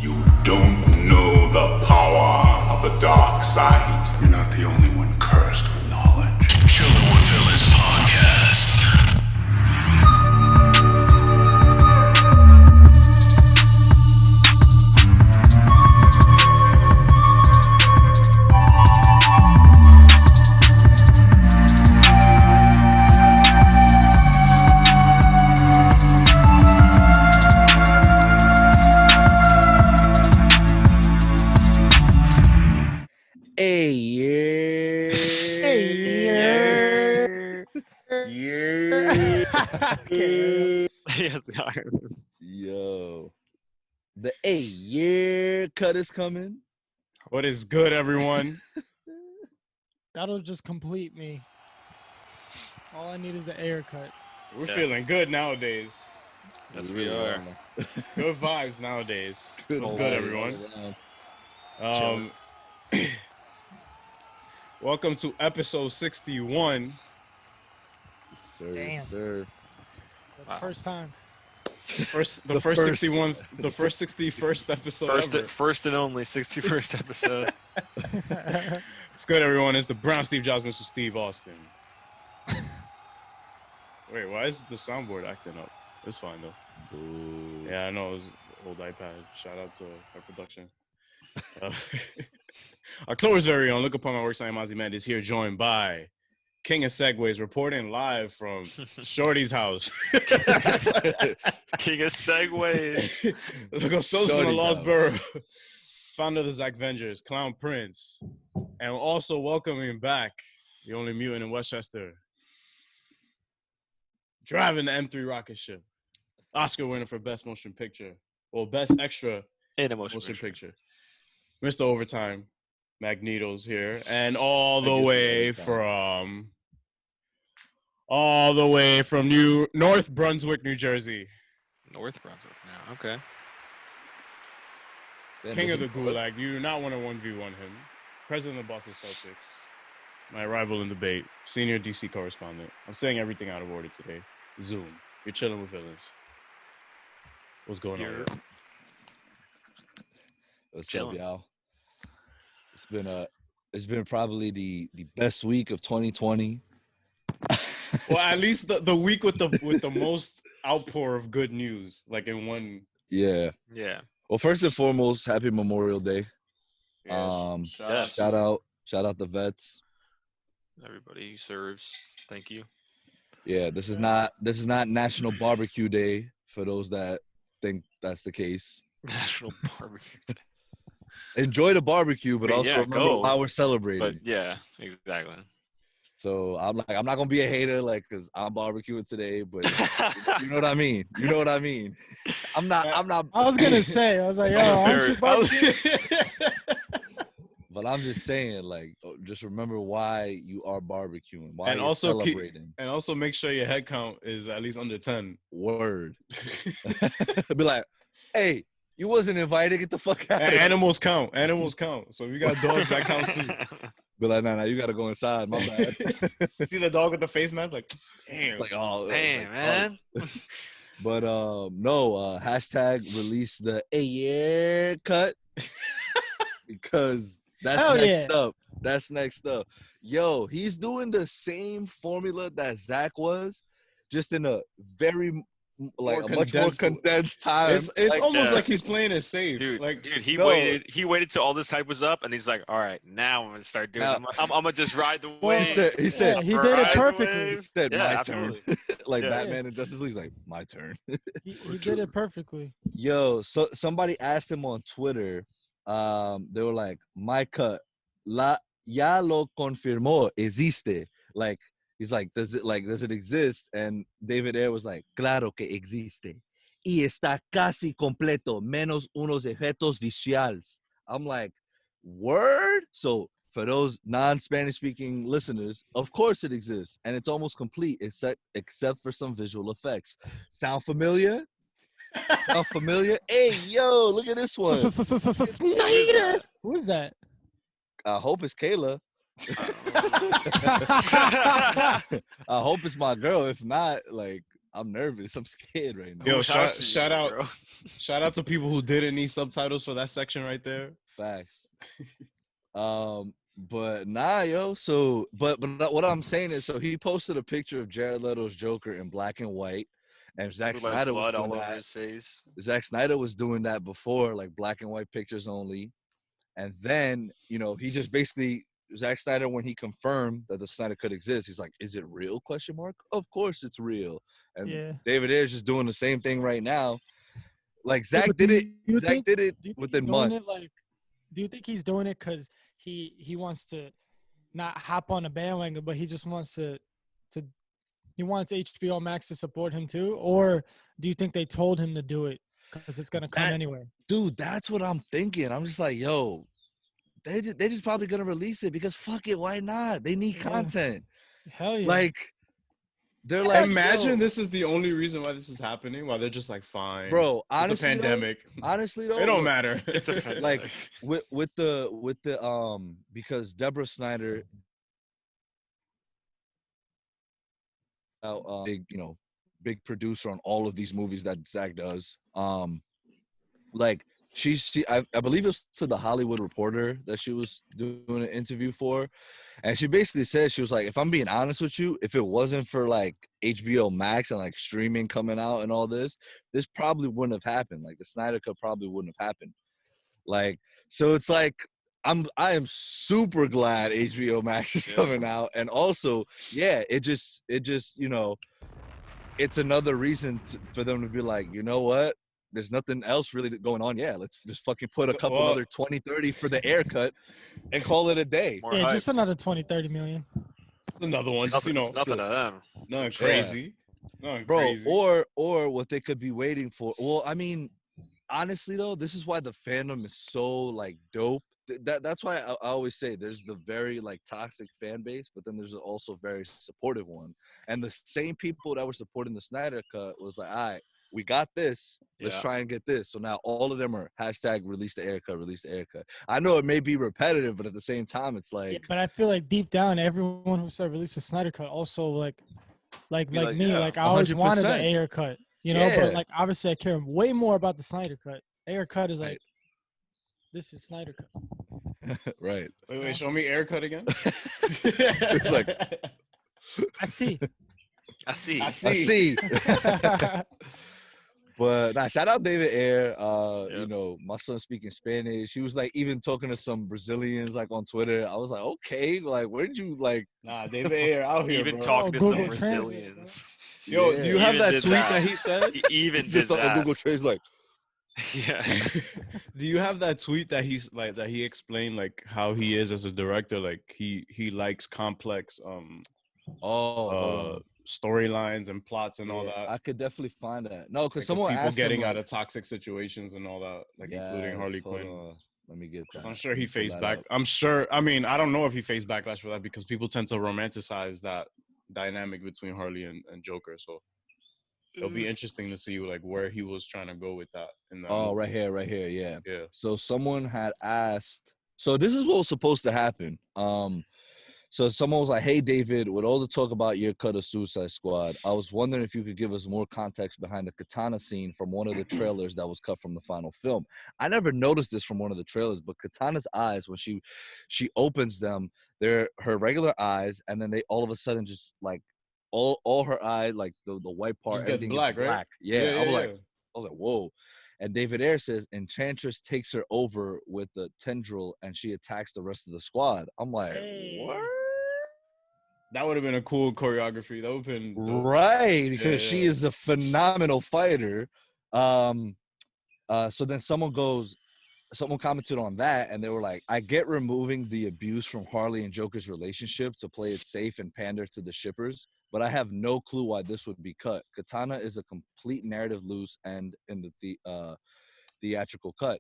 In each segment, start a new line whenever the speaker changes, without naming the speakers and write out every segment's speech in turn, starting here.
You don't know the power of the dark side. You're not the only one cursed with knowledge. Chillin with Villains podcast.
Yes,
Yo, the A-year cut is coming.
What is good, everyone?
That'll just complete me. All I need is the haircut.
We're feeling good nowadays.
That's we are.
Good vibes nowadays. What's good, everyone? Welcome to episode 61.
Sir,
Damn.
sir.
The first time.
The first 61th, the first 61st episode ever.
First and only 61st episode.
It's good, everyone. It's the Brown Steve Jobs, Mr. Steve Austin. Wait, why is the soundboard acting up? It's fine, though.
Ooh.
Yeah, I know. It was old iPad. Shout out to our production. October's very own. Look upon my works. I am Ozzy Mendes here, joined by King of Segways, reporting live from Shorty's house.
King of Segways.
Look up Souls from the Lost Borough. Founder of the Zack Vengers, Clown Prince. And also welcoming back the only mutant in Westchester. Driving the M3 rocket ship. Oscar winner for Best Motion Picture. Well, Best Extra
In a motion picture.
Mr. Overtime. Magneto's here. And all the way from North Brunswick, New Jersey.
North Brunswick now. Okay.
King of the Gulag. You do not want to 1v1 him. President of the Boston Celtics. My rival in debate. Senior DC correspondent. I'm saying everything out of order today. Zoom. You're chilling with villains. What's going on here?
What's up, y'all? It's been probably the best week of 2020.
Well, at least the week with the most outpour of good news, like in one.
Yeah.
Yeah.
Well, first and foremost, happy Memorial Day.
Yes.
Shout out the vets.
Everybody who serves. Thank you.
Yeah, this is not National Barbecue Day for those that think that's the case.
National Barbecue Day.
Enjoy the barbecue, but also remember how we're celebrating.
But yeah, exactly.
So I'm not gonna be a hater, like, cause I'm barbecuing today, but you know what I mean. You know what I mean. I'm not.
I was gonna say. I was like, yo, aren't you barbecuing?
But I'm just saying, like, just remember why you are barbecuing, why
and
you're
also
celebrating.
And also make sure your head count is at least under 10.
Word. Be like, hey, you wasn't invited. Get the fuck out.
Animals count. So if you got dogs, that counts too.
Be like, nah, you gotta go inside. My bad.
See the dog with the face mask? Like, damn.
It's like, oh,
damn,
like,
man.
Oh. But no, hashtag release the A-year cut because that's next up. That's next up. Yo, he's doing the same formula that Zach was, just in a very much more condensed time.
It's almost like he's playing it safe.
Dude, he waited till all this hype was up, and he's like, all right, now I'm gonna start doing it. I'm gonna just ride the wave.
He said
he did it perfectly.
He said, my
absolutely.
turn. Batman and Justice League's like, my turn.
He did it perfectly.
Yo, so somebody asked him on Twitter, they were like, my cut, ya lo confirmó, existe. Like, he's like, does it exist? And David Ayer was like, claro que existe. Y está casi completo, menos unos efectos visuales. I'm like, word? So for those non-Spanish speaking listeners, of course it exists. And it's almost complete except for some visual effects. Sound familiar? Sound familiar? Hey, yo, look at this one.
Snyder. Who is that?
I hope it's Kayla. I hope it's my girl. If not, like, I'm nervous. I'm scared right now.
Yo,
Whose house are you
shout
in,
out,
bro?
shout out to people who didn't need subtitles for that section right there.
Facts. But nah, yo. So, but what I'm saying is, so he posted a picture of Jared Leto's Joker in black and white, and Zack
Look like
Snyder was
blood
doing
all over
that.
his face.
Zack Snyder was doing that before, like black and white pictures only. And then, you know, he just basically Zack Snyder, when he confirmed that the Snyder Cut exists, he's like, "Is it real?" Question mark. Of course, it's real. And
Yeah.
David Ayer's just doing the same thing right now. Like
Yeah,
Zack
but
did
do
it.
you
Zack
think-
did it
do you think
within
he's doing
months.
it like? Do you think he's doing it because he wants to not hop on a bandwagon, but he just wants to he wants HBO Max to support him too, or do you think they told him to do it because it's gonna come
That-
anyway?
Dude, that's what I'm thinking. I'm just like, yo, they just probably gonna release it because fuck it, why not? They need
Yeah.
content.
Hell yeah!
Like they're like,
Imagine
yo,
this is the only reason why this is happening. Why they're just like, fine,
bro.
it's
Honestly,
a pandemic.
Honestly, though,
It don't
look,
matter.
It's a
like with the because Deborah Snyder, big big producer on all of these movies that Zack does. Like I believe it's to the Hollywood Reporter that she was doing an interview for, and she basically said, she was like, if I'm being honest with you, if it wasn't for like HBO Max and like streaming coming out and all this probably wouldn't have happened. Like the Snyder Cut probably wouldn't have happened. Like, so it's like I am super glad HBO Max is coming out, and also it just it's another reason for them to be like, you know what, there's nothing else really going on. Yeah, let's just fucking put a couple another 20-30 for the Air Cut and call it a day.
More
Yeah,
hype.
just another 20-30 million.
Another one, just
Nothing to them.
nothing crazy, nothing
Bro,
crazy.
or what they could be waiting for. Well, I mean, honestly though, this is why the fandom is so like dope. That's why I always say there's the very like toxic fan base, but then there's also very supportive one. And the same people that were supporting the Snyder Cut was like, all right, we got this. Let's try and get this. So now all of them are hashtag release the Air Cut, release the Air Cut. I know it may be repetitive, but at the same time, it's like,
Yeah, but I feel like deep down, everyone who said release the Snyder Cut also like
like,
me,
yeah,
like I always wanted the
100%.
Air Cut, you know.
Yeah.
But like obviously, I care way more about the Snyder Cut. Air Cut is like,
Right.
this is Snyder Cut.
right.
Wait, show me Air Cut again.
It's like,
I see.
I see.
I
I see. But nah, shout out David Ayer. You know, my son speaking Spanish. He was like even talking to some Brazilians like on Twitter. I was like, okay, like where did you like?
Nah, David Ayer out here,
Even
bro.
talking to
Google
some
Translate,
Brazilians.
Yo,
Yeah.
do you have
Even
that
did
tweet
that.
that he said?
He even
It's
did
just on
that.
Google Translate.
Yeah.
Do you have that tweet that he's like that he explained like how he is as a director? Like he likes complex storylines and plots and all that.
I could definitely find that. No, because
Like,
someone
people
asked
getting
him,
out
like,
of toxic situations and all that, like including
yes,
Harley
hold
Quinn.
on. Let me get that.
I'm sure
Let
he
me pull
faced
that
back.
up.
I'm sure. I mean, I don't know if he faced backlash for that because people tend to romanticize that dynamic between Harley and Joker. So it'll be interesting to see like where he was trying to go with that. In that
Oh,
movie.
right here, yeah.
Yeah.
So someone had asked. So this is what was supposed to happen. So someone was like, "Hey, David, with all the talk about your cut of Suicide Squad, I was wondering if you could give us more context behind the katana scene from one of the trailers that was cut from the final film." I never noticed this from one of the trailers, but Katana's eyes, when she opens them, they're her regular eyes, and then they all of a sudden just like all her eye, like the white part,
Just gets
everything
black,
gets
right?
black. Yeah, I was
yeah.
like, whoa. And David Ayer says Enchantress takes her over with the tendril and she attacks the rest of the squad. I'm like,
Hey.
what?
That would have been a cool choreography. That would have been dope.
Right, because she
Yeah.
is a phenomenal fighter. So then someone commented on that and they were like, I get removing the abuse from Harley and Joker's relationship to play it safe and pander to the shippers, but I have no clue why this would be cut. Katana is a complete narrative loose end in the theatrical cut.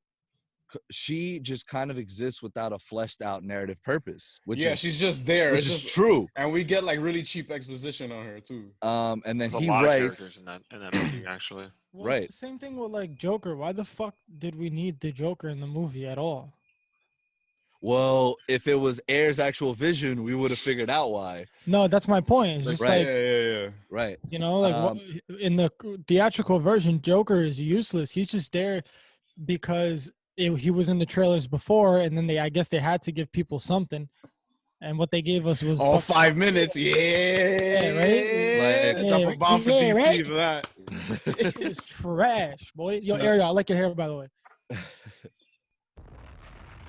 She just kind of exists without a fleshed out narrative purpose, which is
she's just there.
which
It's
is
just
true.
and we get like really cheap exposition on her too.
And then
There's
he
a lot of characters
writes,
in that movie, actually.
Well,
Right.
It's the same thing with like Joker. Why the fuck did we need the Joker in the movie at all?
Well, if it was Air's actual vision, we would have figured out why.
No, that's my point. It's just
Right.
like,
yeah.
Right.
you know, like
Um,
in the theatrical version, Joker is useless. He's just there because he was in the trailers before, and then I guess they had to give people something, and what they gave us was
All
fucking-
5 minutes. Yeah.
right?
Like-
Drop a bomb for
Yeah,
DC
right?
for that.
It was trash, boy. Yo,
not-
Ariel, I like your hair, by the way.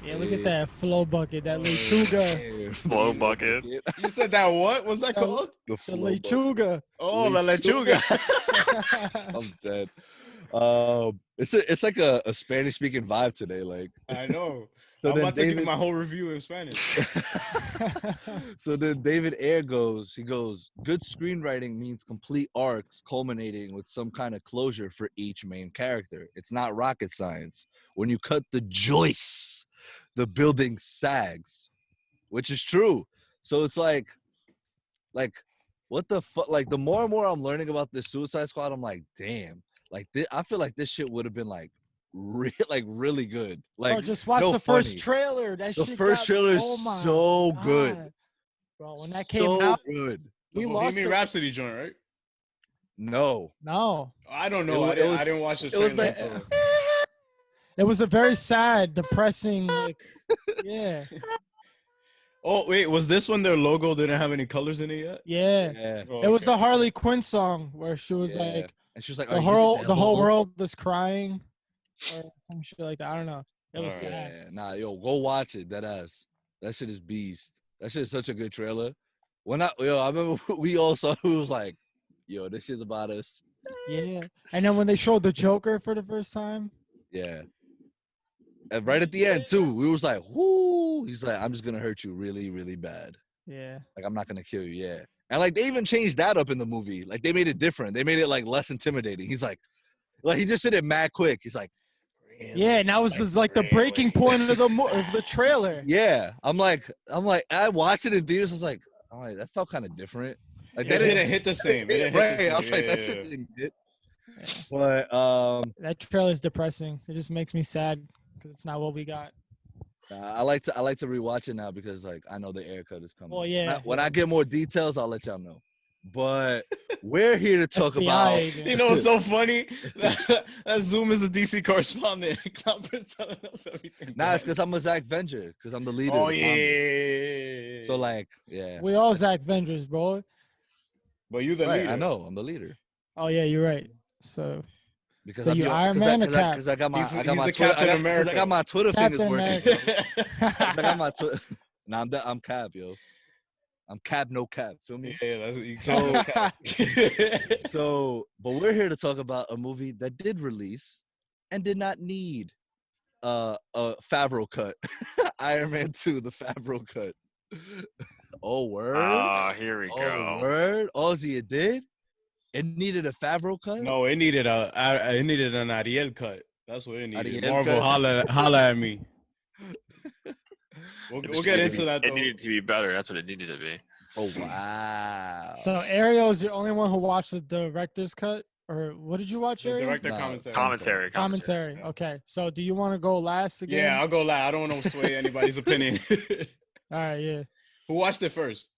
Yeah, look at that flow bucket, that lechuga,
Flow bucket.
You said that what? What's that called?
The
the
flow bucket.
lechuga.
Oh, the lechuga.
I'm dead. It's like a Spanish speaking vibe today. Like,
I know.
so
I'm
then
about to
David,
give my whole review in Spanish.
so then David Ayer goes, good screenwriting means complete arcs culminating with some kind of closure for each main character. It's not rocket science. When you cut the joists, the building sags, which is true. So it's like what the fuck? Like, the more and more I'm learning about this Suicide Squad, I'm like, damn. Like, I feel like this shit would have been like really good. Like,
Bro, just watch
no
the first
funny.
trailer. That
The
shit
first
got me-
trailer is
oh my
so good.
God. Bro, when that came
So
out,
good.
The
we lost
Bohemian
it.
Rhapsody joint, right?
No.
No,
I don't know.
It was-
I didn't watch the
it was
trailer.
like-
until-
it was a very sad, depressing, like, yeah,
Oh wait, was this when their logo didn't have any colors in it yet?
yeah.
Yeah.
Oh,
It was
okay.
a Harley Quinn song where she was
Yeah.
like,
And she's like,
the
"Are you
whole
devil?"
world is crying, or some shit like that. I don't know. It was
Alright.
sad.
Yeah, nah, yo, go watch it. That ass. That shit is beast. That shit is such a good trailer. I remember we all saw who was like, yo, this shit's about us.
Yeah, and then when they showed the Joker for the first time,
Yeah. And right at the end too, we was like, whoo. He's like, I'm just gonna hurt you really, really bad.
yeah,
Like, I'm not gonna kill you. Yeah. And like, they even changed that up in the movie. Like, they made it different. They made it like less intimidating. He's like he just did it mad quick. He's like, really?
yeah, and that was like the breaking point of the trailer.
Yeah. I'm like, I watched it in theaters. I was like, that felt kind of different. Like,
It
they
didn't hit the same. It didn't hit the
right.
same.
I was like,
Yeah,
that shit
yeah.
didn't hit.
Yeah.
But
That trailer is depressing. It just makes me sad because it's not what we got.
I like to rewatch it now because like I know the air cut is coming.
Well, yeah,
When I get more details, I'll let y'all know. But we're here to talk
FBI
about.
agent.
You know what's so funny? that Zoom is a DC correspondent. Clopper's telling us everything.
Nah, it's because I'm a Zach Venger because I'm the leader.
Oh
of the
yeah.
family. So like, yeah.
We all Zach Vengers, bro.
But you the
Right,
leader.
I know I'm the leader
Oh yeah, you're right. So
because
So
I'm
you
your-
Iron
'cause
Man or
I, 'cause I-
Cap?
'cause I got my
He's-
I got
he's
my
the
Twitter,
Captain
I got, 'cause I
America.
got my Twitter
Captain
fingers working.
America.
I got my Twitter. Nah, I'm Cap, yo. I'm Cap, no cap. Feel me?
Yeah, that's you
So-
can't.
So, but we're here to talk about a movie that did release and did not need a Favreau cut. Iron Man 2, the Favreau cut. Oh, word.
Ah, here we
Oh,
go.
word. Ozzy, it did? It needed a Favreau cut?
No, it needed an Ariel cut. That's what it needed.
Ariel
Marvel,
cut?
holla at me. We'll
It just
get
needed
into
to be-
that
It
though.
needed to be better. That's what it needed to be.
Oh, wow.
So Ariel is the only one who watched the director's cut, or what did you watch,
The
Ariel?
director
Nah,
commentary.
Commentary.
Commentary. Okay. So do you want to go last again?
Yeah, I'll go loud. I don't want to sway anybody's opinion.
All right. Yeah.
Who watched it first?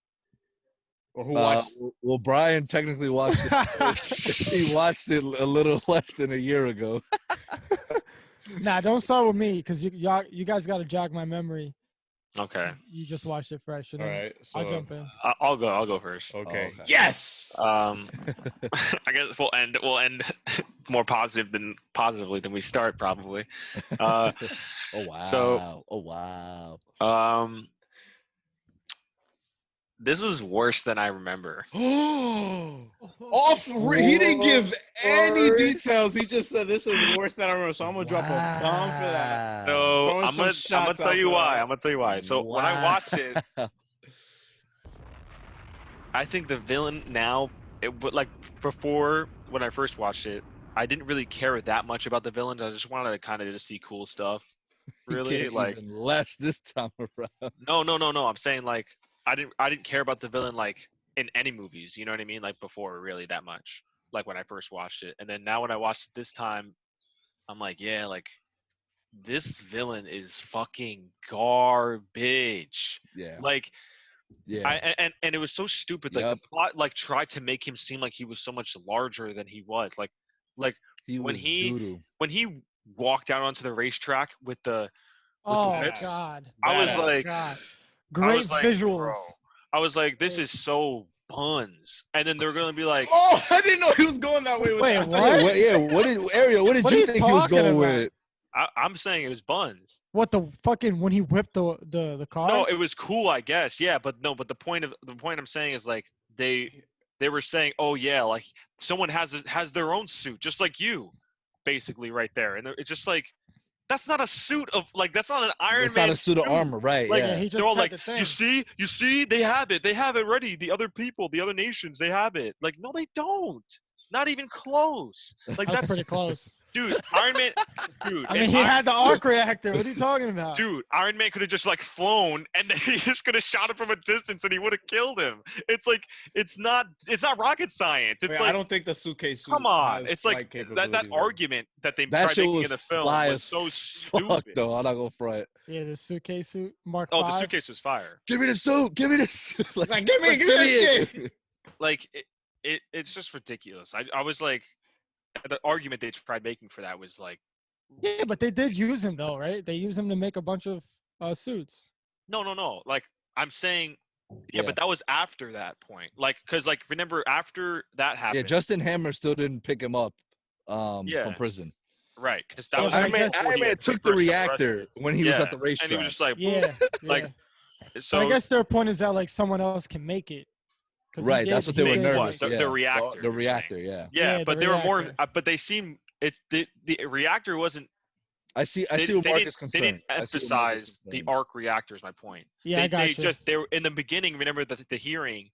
Or who watched?
Well, Brian technically watched it. He watched it a little less than a year ago.
Nah, don't start with me because you guys got to jog my memory.
Okay.
You just watched it fresh. And
All
then
right, so
I'll jump in.
I'll go first.
Okay.
Oh, okay.
Yes.
I guess we'll end more positively than we start probably.
Oh, wow.
So-
oh, wow.
This was worse than I remember.
Off. He didn't give any
Word.
details. He just said this is worse than I remember. So I'm gonna drop a bomb for that.
So
Throwing
I'm
some
gonna
shots
tell
out
you
for
why.
that.
I'm gonna tell you why. So when I watched it,
Wow.
I think the villain now, but like before when I first watched it, I didn't really care that much about the villains. I just wanted to kind of just see cool stuff.
You
Really,
can't
like
even less this time around.
no. I'm saying like I didn't care about the villain like in any movies. You know what I mean? Like before, really that much. Like when I first watched it, and then now when I watched it this time, I'm like, yeah, like this villain is fucking garbage.
Yeah.
Like,
Yeah.
and it was so stupid. Like, the
Yep.
plot like tried to make him seem like he was so much larger than he was. Like
He
when
was doo-doo.
he walked out onto the racetrack with the
Oh
whips,
God.
I was
Oh,
like,
God.
I
Great
was like,
visuals.
bro, I was like, this
Great.
is so buns. And then they're gonna be like,
Oh, I didn't know he was going that way with
Wait,
that.
what?
Yeah, what did Ariel? What did
What are
you
you
think he was
talking
going
about?
with?
I'm saying it was buns.
What the fucking when he whipped the car?
No, it was cool, I guess. Yeah, but no, but the point I'm saying is like they were saying, oh yeah, like someone has their own suit, just like you, basically right there, and it's just like that's not a suit of like that's not an Iron
It's
Man
not a suit of armor, right?
Like,
Yeah,
Yeah.
he
they're
just
all
said
like,
the thing.
you see, they have it ready. The other people, the other nations, they have it. Like, no, they don't. Not even close. Like
That's
that's
pretty close.
dude, Iron Man, dude.
I mean, he had the arc reactor. What are you talking about?
Dude, Iron Man could have just like flown and then he just could have shot him from a distance and he would have killed him. It's like it's not rocket science. It's
Wait,
like
I don't think the suitcase suit
come on.
has
It's like
flight
that
capabilities, though.
argument that they
That
tried
shit
making
was
in the film
fly
was
as
so
fuck,
stupid.
though. I'm not gonna front.
Yeah, the suitcase suit Mark
Oh,
V.
the suitcase was fire.
Give me the suit. Give me the suit.
It's like, give me that
it.
shit.
Like it's just ridiculous. I was like the argument they tried making for that was like
Yeah, but they did use him though, right? They used him to make a bunch of suits.
no. Like I'm saying, yeah,
Yeah.
but that was after that point. Like, cause like remember after that
Yeah,
happened,
Justin Hammer still didn't pick him up
Yeah.
from prison.
right? Cause that
Yeah,
was
but I
Iron Man,
guess-
before
Iron
he
Man
had
took the
first got
reactor
arrested.
when he was at the
and
racetrack.
he was just like,
Yeah,
Like,
yeah.
so
But I guess their point is that like someone else can make it. 'Cause he
Right,
gave-
that's what
he
they were
gave,
nervous.
like-
The
yeah,
reactor,
The
you're
reactor, yeah.
yeah,
Yeah,
but
the
they were more,
reactor.
but they seem it's the reactor wasn't.
I see
They
where Mark
didn't,
is concerned.
they didn't
I see where Mark is
emphasize the
concerned.
arc reactor. Is my point.
Yeah, I got
they
you.
just they were in the beginning. Remember the hearing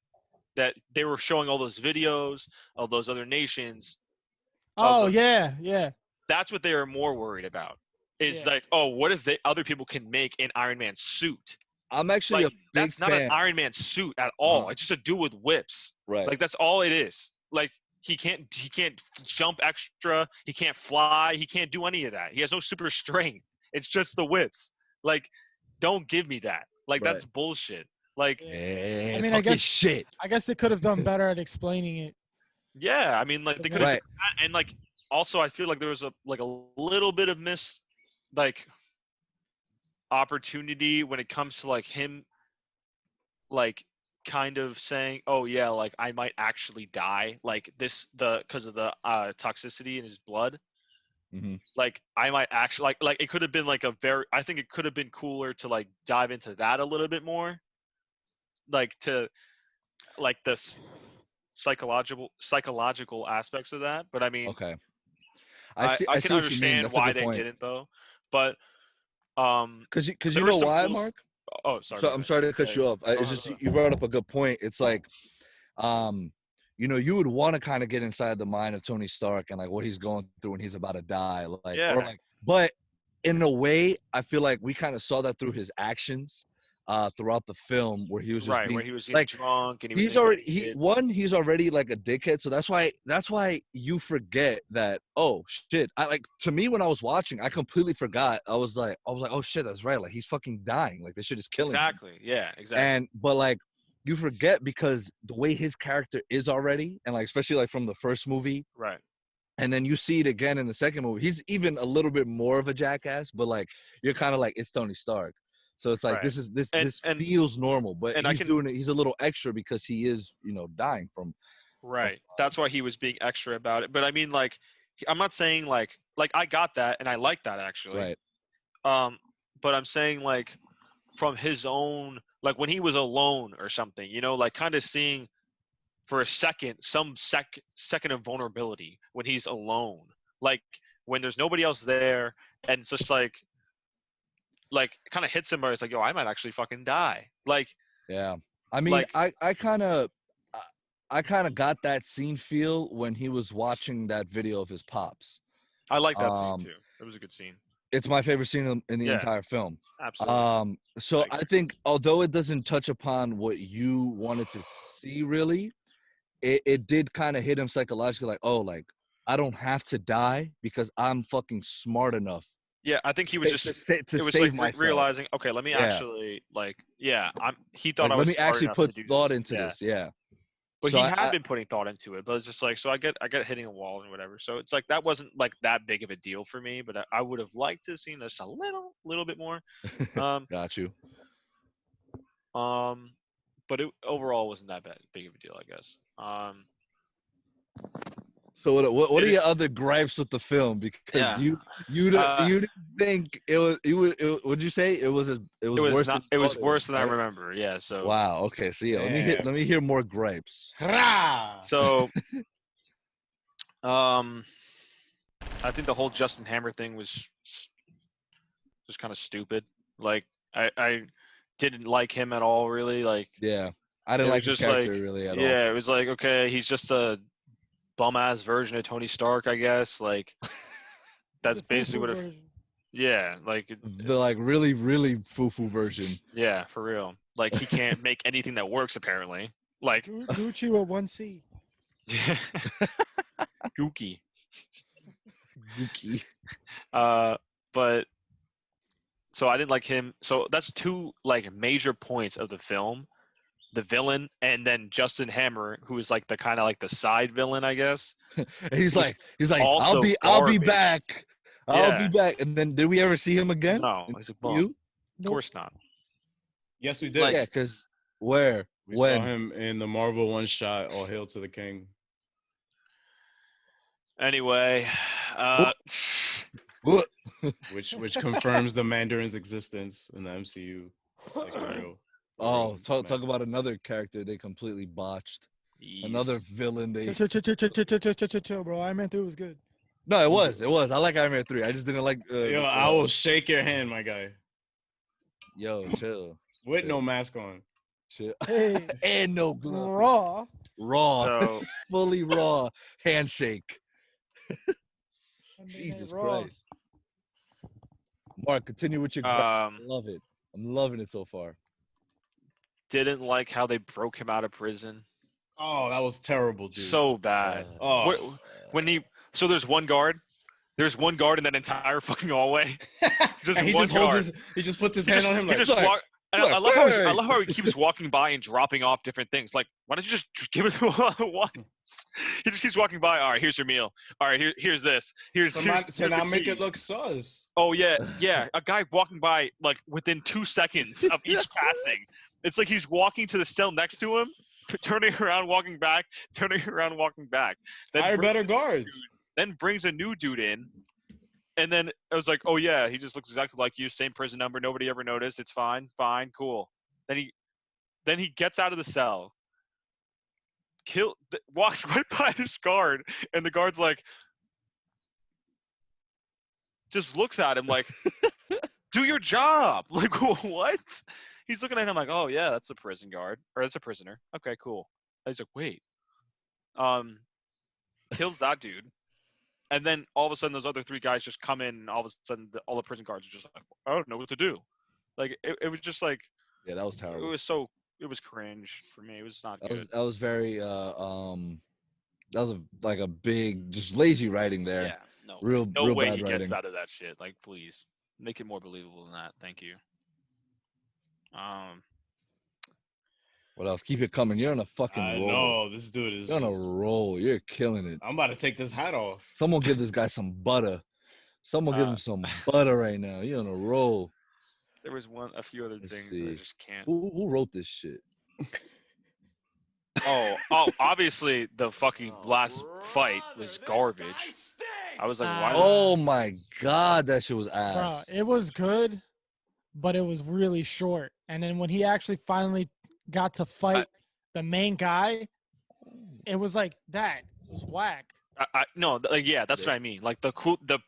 that they were showing all those videos of those other nations.
Oh
the-
yeah.
That's what they are more worried about. Is
Yeah.
like, oh, what if other people can make an Iron Man suit?
I'm actually
Like,
a big
that's not
fan.
an Iron Man suit at all.
Uh-huh.
It's just a dude with whips.
Right.
Like that's all it is. Like he can't jump extra. He can't fly. He can't do any of that. He has no super strength. It's just the whips. Like, don't give me that. Like
Right.
that's bullshit. Like,
Yeah,
I mean, I
talking
guess-
shit.
I guess they could have done better at explaining it.
yeah. I mean, like they could have
Right.
done that. And like also, I feel like there was a little bit of opportunity when it comes to like him like kind of saying, oh yeah, like I might actually die, like because of the toxicity in his blood.
Mhm.
Like I might actually like it could have been like I think it could have been cooler to like dive into that a little bit more, like to like this psychological aspects of that. But I mean,
Okay.
I
see
can
what you mean.
understand
That's a
why
good
they
point.
didn't though. But
Because
there
you
was
know
some
why,
cool
Mark?
oh sorry.
So
my
I'm
bad.
sorry to cut you off. It's just you brought up a good point. It's like, you would want to kind of get inside the mind of Tony Stark and like what he's going through when he's about to die, like
Yeah.
or like. But in a way, I feel like we kind of saw that through his actions, throughout the film, where he was just
right
being,
where he was
like,
drunk and he was
he's
being
already
naked.
he's already like a dickhead, so that's why you forget that. Oh shit, I like, to me when I was watching, I completely forgot. I was like oh shit, that's right, like he's fucking dying, like this shit is killing him.
Exactly. Yeah. Exactly.
And but like you forget because the way his character is already, and like especially like from the first movie,
right.
and then you see it again in the second movie, he's even a little bit more of a jackass, but like you're kind of like, it's Tony Stark. So it's like
Right.
this
And
feels normal, but
and I
he's
can-
doing it. He's a little extra because he is, dying from.
Right. That's why he was being extra about it. But I mean, like, I'm not saying like I got that and I like that actually.
Right.
But I'm saying like from his own, like when he was alone or something, like kind of seeing for a second some second of vulnerability when he's alone, like when there's nobody else there, and it's just like kind of hits him where it's like, yo, I might actually fucking die. Like,
Yeah. I mean,
Like-
I kind of got that scene feel when he was watching that video of his pops.
I like that
Um,
scene too. It was a good scene.
It's my favorite scene in the
Yeah.
entire film.
Absolutely.
So
I
I think although it doesn't touch upon what you wanted to see really, it did kind of hit him psychologically, like, oh, like I don't have to die because I'm fucking smart enough
Yeah, I think he was
to
just.
to
It was
save
like
myself.
realizing, okay, let me
Yeah.
actually like, yeah, he thought
Like,
I
let
was
me
smart
actually
enough to
put
do
thought
this.
into
Yeah.
this. Yeah.
But
So
he
I,
had been putting thought into it, but it's just like, so I get hitting a wall and whatever. So it's like that wasn't like that big of a deal for me, but I would have liked to have seen this a little bit more. Um,
got you.
but it overall wasn't that big of a deal, I guess.
So what are
It-
your other gripes with the film? Because
Yeah.
you didn't think it was what'd you say it was worse than
It
you
was
thought
worse than I
right?
remember. Yeah. So
Wow. Okay. So yeah,
Damn.
let me hear more gripes.
Hurrah!
so I think the whole Justin Hammer thing was just kind of stupid. Like I didn't like him at all, really. Like
Yeah, I
it
didn't
was
like his
just
character
like,
really at all.
yeah, it was like, okay, he's just a bum ass version of Tony Stark, I guess. Like that's
The
basically
foo-foo
what it.
version.
Yeah, like
The like really foo-foo version.
yeah, for real. Like he can't make anything that works apparently. Like
Gucci with 1C.
Gookie.
Gookie.
But so I didn't like him. So that's two like major points of the film: the villain, and then Justin Hammer, who is like the kind of like the side villain, I guess.
And he's
Was
like I'll
also
be
garbage.
back. I'll be
Yeah.
back. And then did we ever see him again?
No, he's a bum.
You?
Of
Nope.
course not.
Yes, we did.
Like-
Yeah, because where?
We
when?
saw him in the Marvel one shot, All Hail to the King.
Anyway,
What?
which confirms the Mandarin's existence in the MCU. Like, for real.
Oh,
For real,
talk
man.
about another character they completely botched.
yeesh.
Another villain they.
Chill, bro. Iron Man 3 was good.
No, it was. I like Iron Man 3. I just didn't like.
Yo, I will shake your hand, my guy.
Yo, chill,
With no mask on.
chill,
Hey,
and no glove.
Raw.
So
Fully raw handshake.
I mean,
Jesus
Raw.
Christ. Mark, continue with your. I
um,
love it. I'm loving it so far.
didn't like how they broke him out of prison.
Oh, that was terrible, dude.
So bad.
Oh.
So there's one guard. There's one guard in that entire fucking hallway. Just
And he
one
just holds
guard.
he just puts his hand on him
He
like,
just
like,
walk. And
like,
I love how
hey.
I love how he keeps walking by and dropping off different things. Like, why don't you just give it to him all at once? He just keeps walking by. All right, here's your meal. All right, here's this. Here's
to
the
now make
key.
it look sus.
Oh yeah. A guy walking by like within 2 seconds of each passing. It's like he's walking to the cell next to him, turning around, walking back, turning around, walking back.
Hire
brings
better
a new
guards.
dude- Then brings a new dude in, and then I was like, oh yeah, he just looks exactly like you, same prison number, nobody ever noticed. It's fine, cool. Then he gets out of the cell, walks right by this guard, and the guard's like, just looks at him like, do your job. Like, what? He's looking at him like, oh yeah, that's a prison guard, or that's a prisoner. Okay, cool. And he's like, wait. Kills that dude. And then all of a sudden those other 3 guys just come in, and all of a sudden all the prison guards are just like, I don't know what to do. Like it was just like,
Yeah, that was terrible.
it was cringe for me. It was not good.
That was very that was like a big just lazy writing there.
Yeah, no.
Real
No
real
way
bad
he
writing.
gets out of that shit. Like, please make it more believable than that. Thank you.
What else? Keep it coming. You're on a fucking
I
roll.
know this dude is.
You're on a roll. You're killing it.
I'm about to take this hat off.
Someone give this guy some butter. Someone give him some butter right now. You're on a roll.
There was a few other
Let's
things that I
see.
just can't.
Who wrote this shit?
Oh, obviously the fucking last fight was garbage. I was like, why?
Oh my god, that shit was
Bro,
ass.
it was good, but it was really short. And then when he actually finally got to fight the main guy, it was like that. It was whack.
No, like yeah, that's what I mean. Like the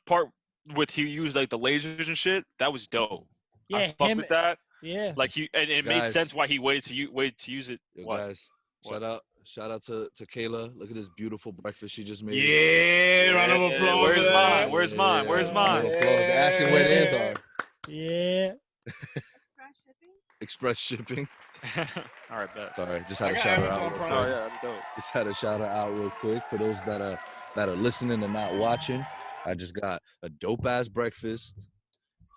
part with he used like the lasers and shit, that was dope.
Yeah,
I fucked with that.
Yeah.
Like and it made
Guys.
sense why he waited to use it.
Yo,
What?
guys,
What?
shout out to Kayla. Look at this beautiful breakfast she just made.
Yeah, round of applause.
Where's
for that.
mine? Where's mine? Where's
Round of
mine?
applause. They're asking where theirs are.
Yeah.
Express shipping.
All right, bet.
Sorry, just
I
had to
got
shout her
Amazon
out. Real
Prime.
Oh
quick.
yeah, that's dope.
Just had to shout her out real quick for those that are listening and not watching. I just got a dope ass breakfast,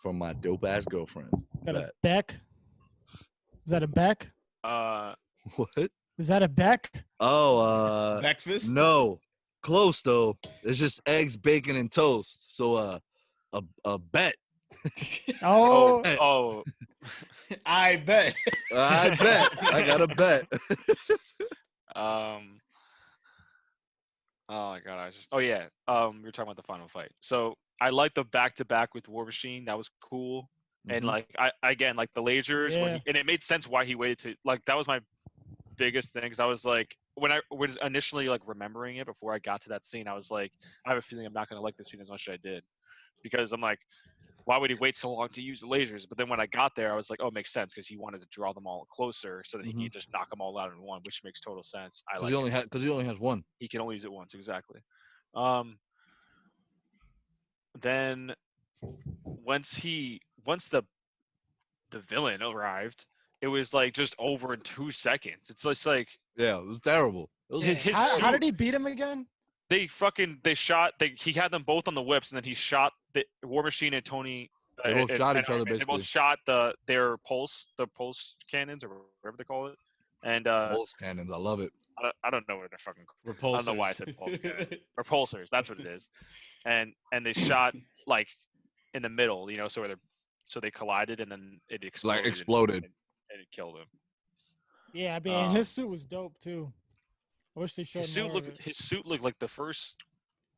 from my dope ass girlfriend.
Got a
Bet.
Beck. Is that a Beck?
What?
Is that a Beck?
Oh,
Breakfast?
no, close though. It's just eggs, bacon, and toast. So a bet.
Oh,
bet.
Oh,
I bet.
I bet. I got a bet.
um, oh my god, oh yeah, you're talking about the final fight. So I like the back to back with War Machine. That was cool. And
Mhm.
like I again like the lasers when
Yeah.
and it made sense why he waited to like that was my biggest thing because I was like when I was initially like remembering it before I got to that scene I was like I have a feeling I'm not gonna like this scene as much as I did because I'm like why would he wait so long to use the lasers? But then when I got there I was like oh it makes sense because he wanted to draw them all closer so that he could just knock them all out in one, which makes total sense. I like
Because he only has one.
he can only use it once exactly. Then once the villain arrived, it was like just over in 2 seconds. It's just like
Yeah, it was terrible. It was,
yeah.
his
How
suit-
did he beat him again?
they shot he had them both on the whips and then he shot the War Machine and Tony.
They both shot
and
each other,
Iron Man, they
basically.
both shot their pulse cannons or whatever they call it. And
pulse cannons. I love it.
I don't know what they're fucking.
Repulsors.
I don't know why I said pulse cannons. Repulsors. That's what it is. And they shot like in the middle, so they collided and then it exploded.
Exploded.
And it killed him.
Yeah, I mean, his suit was dope too. I wish they showed more of it.
His suit looked like the first.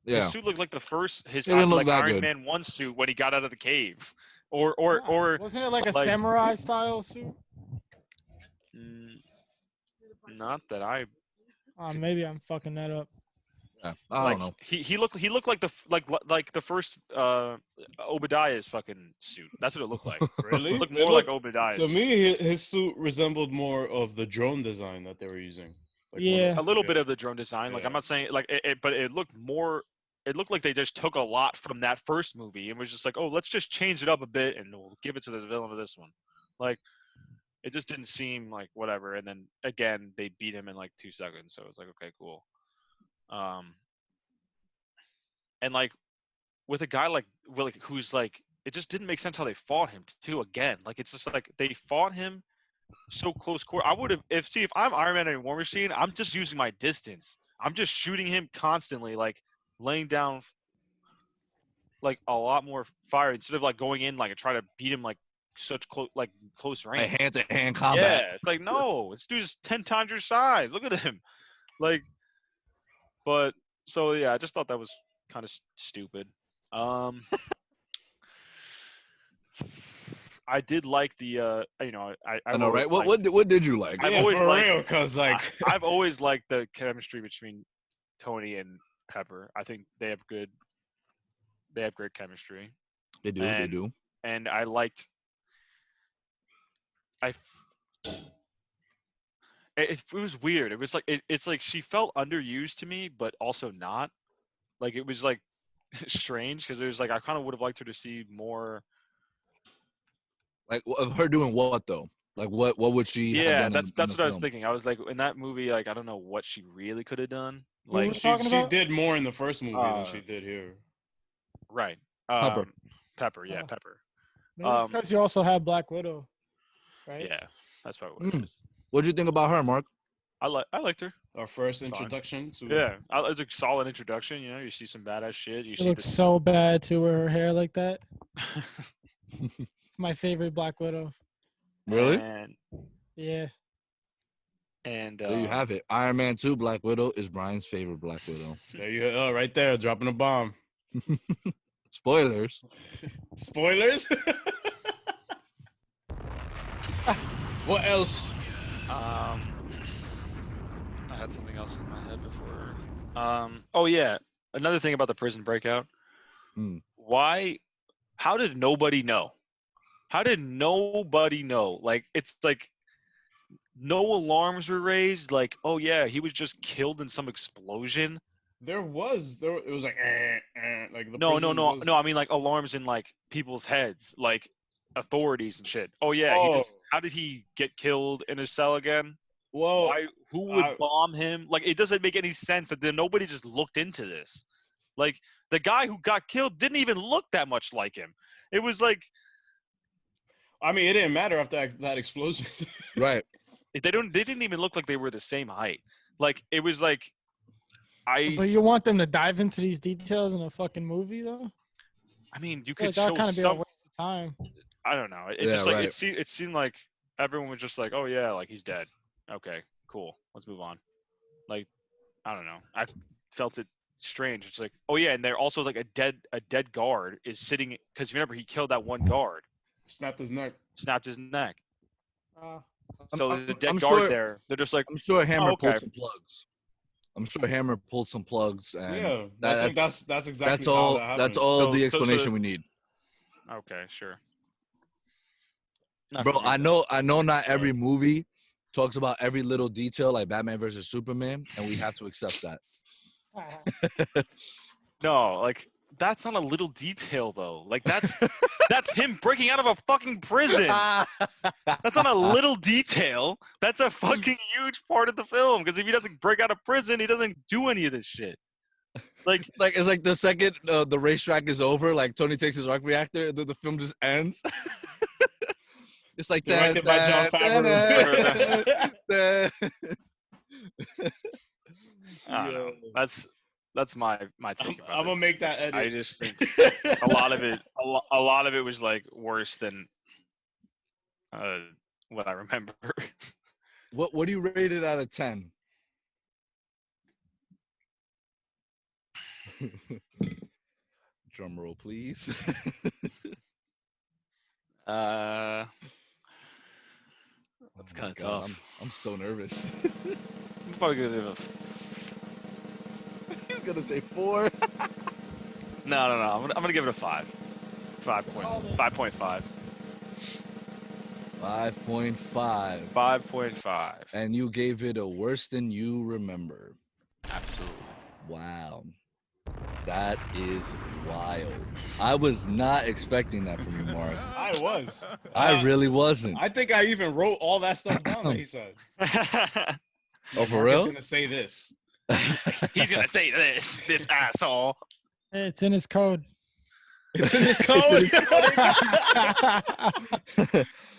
Yeah.
His suit looked like the first. His
It didn't look
like
that
Iron
good.
Man 1 suit when he got out of the cave, or
Wasn't it like a
like-
samurai style suit?
not that I
Maybe I'm fucking that up.
Yeah. I
like.
don't know.
He looked like the first Obadiah's fucking suit. That's what it looked like.
Really?
It looked
It
more like
looked-
Obadiah's.
To me, his suit resembled more of the drone design that they were using. Like one of-
Yeah.
A little bit of the drone design. Like
Yeah.
I'm not saying like but it looked more. It looked like they just took a lot from that first movie and was just like, oh, let's just change it up a bit and we'll give it to the villain of this one. Like, it just didn't seem like whatever. And then again, they beat him in like 2 seconds. So it was like, okay, cool. And like with a guy like who's like, it just didn't make sense how they fought him too. Again, like it's just like they fought him so close quarter. I would have if I'm Iron Man and War Machine, I'm just using my distance. I'm just shooting him constantly, like laying down like a lot more fire instead of like going in like and try to beat him like such close range.
Like hand-to-hand combat.
Yeah, it's like no, this dude's 10 times your size. Look at him, like. But so yeah, I just thought that was kind of stupid. I did like the I
know, right? What did you like?
I've
Yeah,
always
for
liked-
real, cause like
I've always liked the chemistry between Tony and Pepper. I think they have great chemistry.
They do. They do.
And I liked. It was weird. It was like it's like she felt underused to me, but also not. Like it was like strange because it was like I kind of would have liked her to see more.
Like of her doing what though? Like what would she?
Yeah,
have done
that's
in
what I was
film?
thinking. I was like in that movie, like I don't know what she really could have done.
Who was
Like
talking
she
about?
did more in the first movie than
Uh,
she did here.
right,
Pepper.
Pepper, yeah,
Oh.
Pepper.
Maybe it's because you also have Black Widow, right?
Yeah, that's probably what it is.
What'd you think about her, Mark?
I liked her.
Our first introduction to
Yeah, it was a solid introduction. You see some badass shit. You
She
see
looks so bad too with her hair like that. It's my favorite Black Widow.
Really?
Yeah.
And
There you have it. Iron Man 2 Black Widow is Brian's favorite Black Widow.
there you go, right there, dropping a bomb.
Spoilers.
Spoilers. What else?
I had something else in my head before. Oh yeah, another thing about the prison breakout. Why? How did nobody know? How did nobody know? Like it's like no alarms were raised. Like oh yeah, he was just killed in some explosion.
It was like like the
No.
prison was-
I mean like alarms in like people's heads, like authorities and shit. Oh yeah, how did he get killed in his cell again?
Well,
Why? Who would bomb him? Like, it doesn't make any sense that nobody just looked into this. Like, the guy who got killed didn't even look that much like him. It was like,
I mean, it didn't matter after that explosion.
Right.
They didn't even look like they were the same height. Like it was like
But you want them to dive into these details in a fucking movie, though?
I mean, you
I feel
could
like that
show
kind of be a
some.
waste of time.
I don't know. It
Yeah,
just like
right.
it seemed like everyone was just like, oh yeah, like he's dead. Okay, cool. Let's move on. Like I don't know. I felt it strange. It's like, oh yeah, and they're also like a dead guard is sitting because remember he killed that one guard,
Snapped his neck.
snapped his neck.
Uh,
So there's a dead
I'm
guard
sure-
there. They're just like,
I'm sure Hammer
Oh, okay.
pulled some plugs. I'm sure Hammer pulled some plugs, and
Yeah, I think that's exactly
that's
how
all.
that happened.
That's all
So-
the
so-
explanation we need,
okay, sure. Not
bro.
for me,
I
though.
know. Not every movie talks about every little detail, like Batman versus Superman, and we have to accept that.
No, like that's not a little detail though. Like that's that's him breaking out of a fucking prison. That's not a little detail. That's a fucking huge part of the film. Because if he doesn't break out of prison, he doesn't do any of this shit. Like,
Like it's like the second the racetrack is over, like Tony takes his arc reactor, the film just ends. It's like
Directed by Jon Favreau.
I don't know. That's my take about
I'm gonna
it.
make that edit.
I just think a lot of it was like worse than what I remember.
What do you rate it out of 10? Drum roll, please.
That's
Oh
kind
my
of
God,
tough.
I'm so nervous.
I'm probably gonna give it
He's gonna say 4.
no. I'm gonna give it a 5. 5.5.
5.5.
5.5.
And you gave it a worse than you remember.
Absolutely.
Wow. That is wild. I was not expecting that from you, Mark.
I was.
I really wasn't.
I think I even wrote all that stuff down that he said.
Oh, for
Mark
real?
is gonna say this.
He's gonna say this asshole.
it's in his code.
It's in his code.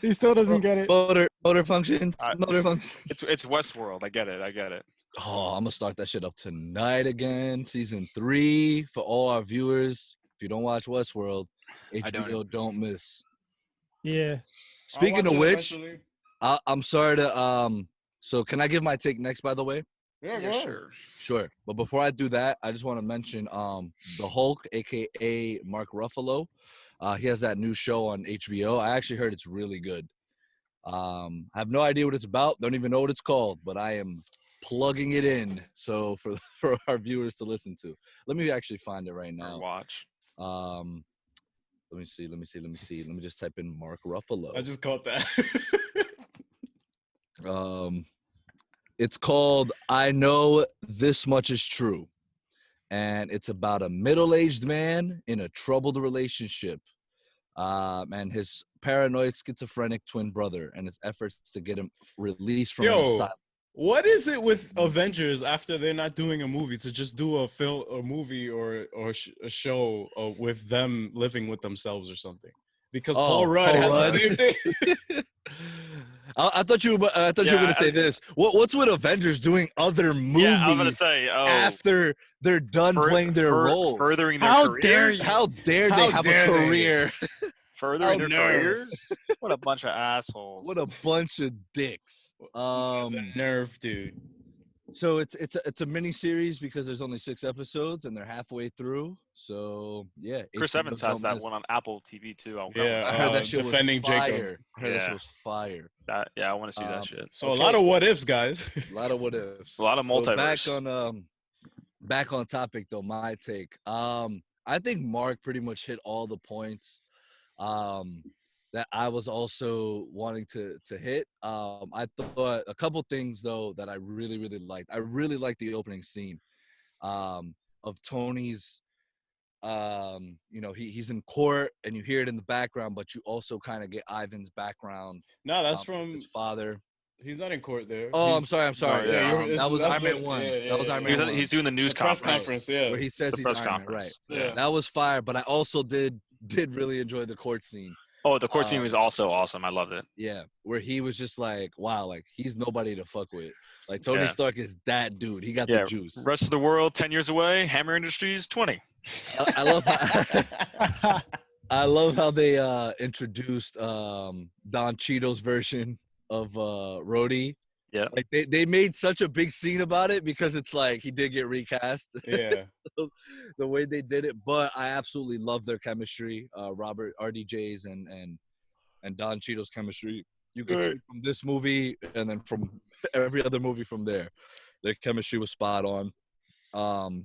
He still doesn't get it.
Motor functions. Motor functions.
It's Westworld. I get it.
Oh, I'm gonna start that shit up tonight again. Season 3 for all our viewers. If you don't watch Westworld, HBO don't miss.
Yeah.
Speaking of
I'll watch it
which,
eventually.
I'm sorry to So can I give my take next? By the way,
Yeah,
Yeah,
go ahead.
sure.
sure. But before I do that, I just want to mention the Hulk, aka Mark Ruffalo. He has that new show on HBO. I actually heard it's really good. I have no idea what it's about. Don't even know what it's called. But I am plugging it in so for our viewers to listen to. Let me actually find it right
Or
now.
watch.
Let me see. Let me just type in Mark Ruffalo.
I just caught that.
It's called I Know This Much Is True. And it's about a middle-aged man in a troubled relationship. And his paranoid schizophrenic twin brother and his efforts to get him released from an
Yo,
asylum.
what is it with Avengers after they're not doing a movie to just do a film, a movie, or a show with them living with themselves or something? Because Paul Rudd has the same thing.
I thought you were going to say this. What's with Avengers doing other movies
Yeah, I was gonna say. Oh,
after they're done playing their roles?
furthering their
How
careers.
dare you?
How dare
How
they have
dare
a
they?
career?
Furthering their
nerve.
careers. What a bunch of assholes.
What a bunch of dicks.
The nerve, dude.
So it's a mini series because there's only 6 episodes and they're halfway through. So yeah,
Chris
HBO
Evans has
don't
that
miss.
one on Apple TV too.
Yeah,
I heard that shit
Defending
was
Jacob.
fire. I heard that
Yeah.
shit was fire.
Yeah, I want to see that shit.
So
Okay.
a lot of what ifs, guys.
A lot of what ifs.
A lot of
So
multiverse.
back on topic though, my take. I think Mark pretty much hit all the points that I was also wanting to hit. I thought a couple things though that I really liked. I really liked the opening scene of Tony's. He's in court and you hear it in the background, but you also kind of get Ivan's background.
No, that's from
his father.
He's not in court there.
Oh,
He's,
I'm sorry.
No, yeah,
That was
that's
Iron Man
the-
1.
yeah,
That was
yeah,
Iron
yeah.
Man 1.
He's doing the news
The press
conference.
conference, yeah.
Where he says
The
he's
press
Iron Man,
conference.
right?
Yeah.
That was fire, but I also did really enjoy the court scene.
Oh, the court scene was also awesome. I loved it.
Yeah, where he was just like, wow, like he's nobody to fuck with. Like Tony
Yeah.
Stark is that dude. He got
Yeah.
the juice.
Rest of the world 10 years away. Hammer Industries 20.
I love how I love how they introduced Don Cheadle's version of Rhodey.
Yeah.
Like they made such a big scene about it because it's like he did get recast.
Yeah.
The way they did it, but I absolutely love their chemistry. Robert RDJ's and Don Cheadle's chemistry. You can see from this movie and then from every other movie from there. Their chemistry was spot on.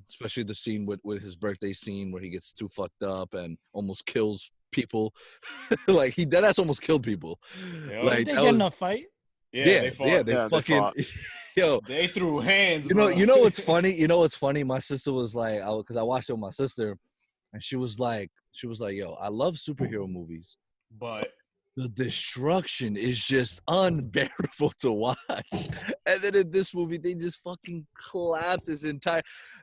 Especially the scene with his birthday scene where he gets too fucked up and almost kills people. Like he deadass almost killed people.
Yo.
Like
Did they
that
get in
was
a fight?
Yeah, they fought.
they
Yeah, they
fucking
fought.
yo.
They threw hands.
You know
bro.
what's funny? You know what's funny? My sister was like, because I watched it with my sister, and she was like, yo, I love superhero movies.
But
The destruction is just unbearable to watch. And then in this movie, they just fucking clapped this entire.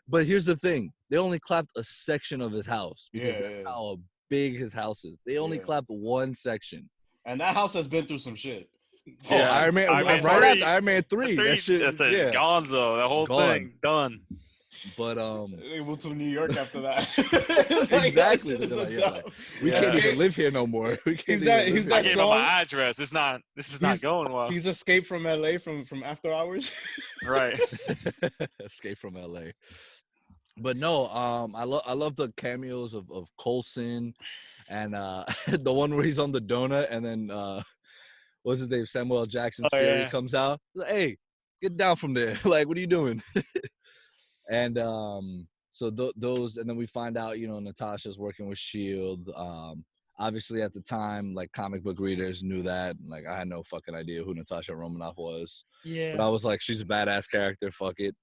But here's the thing: they only clapped a section of his house because that's how big his house is. They only clapped one section.
and that house has been through some shit.
Oh,
Yeah,
Iron Man!
Iron Man
right
3.
after Iron Man 3, that shit,
That's it.
yeah.
Gonzo. The whole
Gone.
thing done.
But
They moved to New York after that. It's like,
exactly.
that shit is
They're
a
like,
dub.
like, we
Yeah.
can't even live here no more. We can't
He's
even
that-
live
he's
here.
I
that
gave
song-
him my address. This is not going well.
He's escaped from LA from After Hours.
Right.
Escape from LA. But no, I love the cameos of Coulson and the one where he's on the donut and then what's his name? Samuel L. Jackson's
Oh,
Fury
yeah.
comes out. He's like, hey, get down from there. Like, what are you doing? And so those, and then we find out, you know, Natasha's working with Shield. Obviously at the time, like comic book readers knew that. Like I had no fucking idea who Natasha Romanoff was.
Yeah.
But I was like, she's a badass character. Fuck it.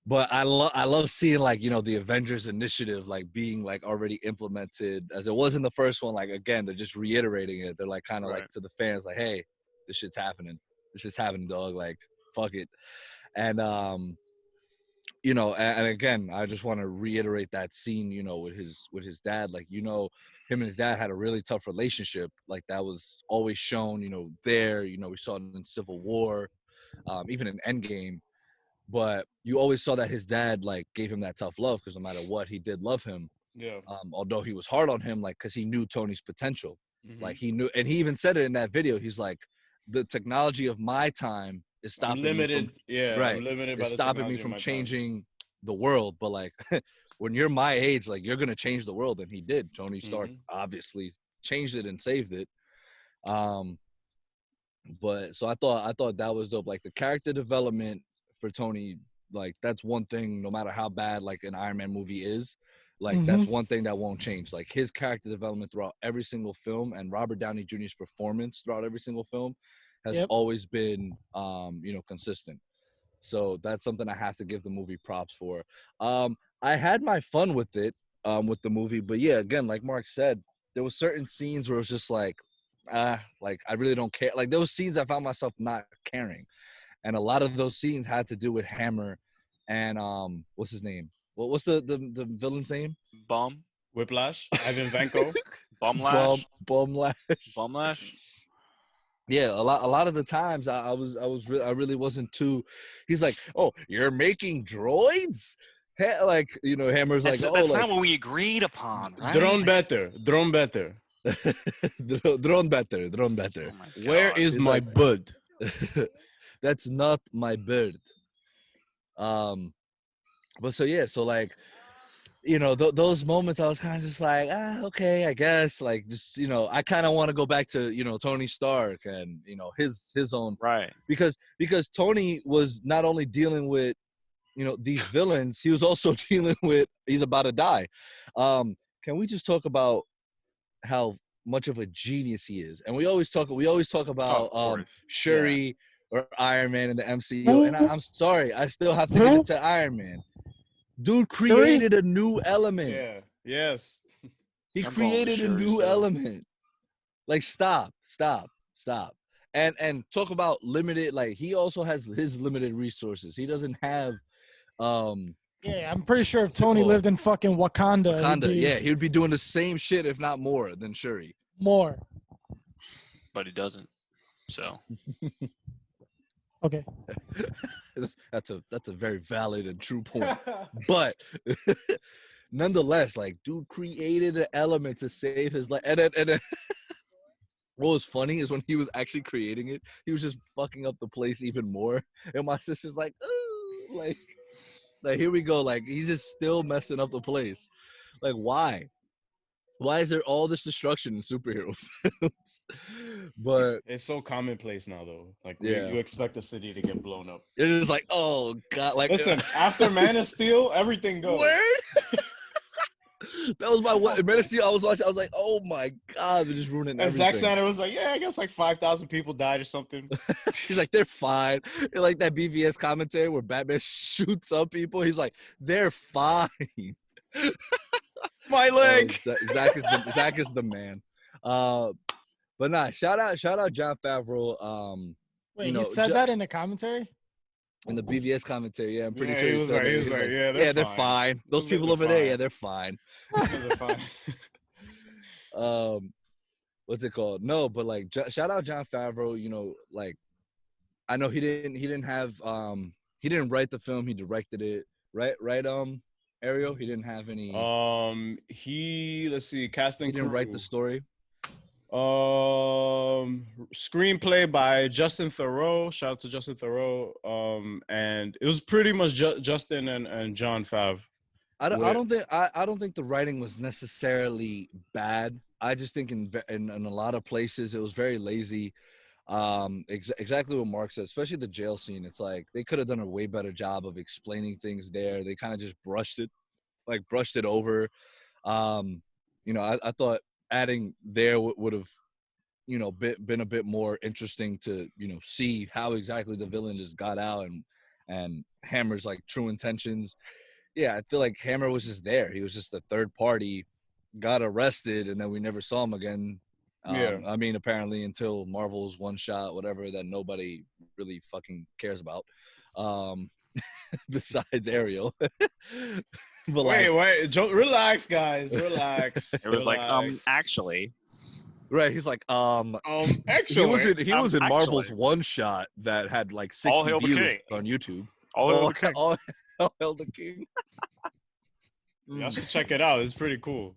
But I love seeing like, you know, the Avengers initiative like being like already implemented as it was in the first one. Like again, they're just reiterating it. They're like kind of like to the fans, like, hey, this shit's happening. This shit's happening, dog. Like, fuck it. And you know, and again, I just want to reiterate that scene, you know, with his dad. Like, you know, him and his dad had a really tough relationship. Like that was always shown, you know, there. You know, we saw it in Civil War, even in Endgame. But you always saw that his dad like gave him that tough love because no matter what, he did love him.
Yeah.
Although he was hard on him, like because he knew Tony's potential.
Mhm.
Like he knew, and he even said it in that video. He's like, the technology of my time is
I'm
stopping
limited.
me from,
Yeah.
right.
I'm limited by
It's
the
stopping
technology
me
of
from
my time.
changing the world. But like when you're my age, like you're gonna change the world, and he did. Tony Stark obviously changed it and saved it. But so I thought that was dope. Like the character development for Tony, like that's one thing. No matter how bad like an Iron Man movie is, like that's one thing that won't change. Like his character development throughout every single film, and Robert Downey Jr.'s performance throughout every single film has always been, you know, consistent. So that's something I have to give the movie props for. I had my fun with it, with the movie, but yeah, again, like Mark said, there was certain scenes where it was just like I really don't care. Like those scenes I found myself not caring. And a lot of those scenes had to do with Hammer and what's his name? What's the villain's name?
Bum.
Whiplash. Ivan Vanko.
Bumlash.
Bumlash.
Bumlash.
Yeah, a lot of the times I really wasn't too. He's like, oh, you're making droids? Like, you know, Hammer's
That's,
like, oh,
that's
like,
not what we agreed upon, right?
Drone better. Drone better.
drone better.
Oh my
Where
God.
is
He's
my
like-
bud?
That's not my bird. But so yeah, so like, you know, those moments I was kind of just like, okay, I guess, like, just, you know, I kind of want to go back to, you know, Tony Stark and, you know, his own,
Right.
because Tony was not only dealing with, you know, these villains, he was also dealing with, he's about to die. Can we just talk about how much of a genius he is? And we always talk about
course.
Shuri or Iron Man in the MCU, and I'm sorry, I still have to give it to Iron Man. Dude created a new element.
Yeah. Yes.
He
I'm going with
created a
Shuri
new
still.
element. Like stop. And talk about limited, like he also has his limited resources. He doesn't have
Yeah, I'm pretty sure if Tony
called?
lived in fucking Wakanda, he'd
Wakanda,
be
yeah, he would be doing the same shit, if not more, than Shuri.
more.
But he doesn't. So
Okay.
That's a very valid and true point. But nonetheless, like, dude created an element to save his life. And then what was funny is when he was actually creating it, he was just fucking up the place even more. And my sister's like, ooh, like here we go. Like, he's just still messing up the place. Like, why? Why is there all this destruction in superhero films? But
It's so commonplace now, though. Like,
Yeah.
you expect the city to get blown up.
it's just like, oh god, like
Listen, after Man of Steel, everything goes.
Word? That was my Man of Steel. I was watching. I was like, "Oh my god, they're just ruining
And
everything."
Zack Snyder was like, "Yeah, I guess like 5,000 people died or something."
He's like, "They're fine." And like that BVS commentary where Batman shoots up people. He's like, "They're fine."
My leg.
Zach is the man. But nah, shout out Jon Favreau.
Wait,
you know,
he said that in the commentary?
in the BVS commentary. Yeah, I'm pretty
Yeah,
sure
he
he
was
said
like,
that.
he was
He's
like,
like,
yeah,
they're fine. Those
Those
people
guys are
over there,
fine.
yeah, they're fine.
Those are fine.
What's it called? No, but like shout out Jon Favreau. You know, like I know he didn't write the film, he directed it. Right, Ariel? He didn't have any
Let's see, casting
he didn't
crew.
write the story.
Screenplay by Justin Theroux. Shout out to Justin Theroux. And it was pretty much Justin and Jon Fav.
I don't think the writing was necessarily bad. I just think in a lot of places it was very lazy. Exactly what Mark said, especially the jail scene. It's like they could have done a way better job of explaining things there. They kind of just brushed it over. You know, I thought adding there would have, you know, been a bit more interesting to, you know, see how exactly the villain just got out and Hammer's like true intentions. Yeah, I feel like Hammer was just there. He was just a third party, got arrested, and then we never saw him again.
Yeah.
I mean, apparently until Marvel's one shot, whatever, that nobody really fucking cares about. Besides Ariel. But
Wait, relax, guys, relax.
it was like,
Relax.
actually.
right, he's like,
Actually,
he was in
actually.
Marvel's one shot that had like 60
All hail the
views
king.
on YouTube.
All over the king.
All hail the king.
y'all should check it out. It's pretty cool.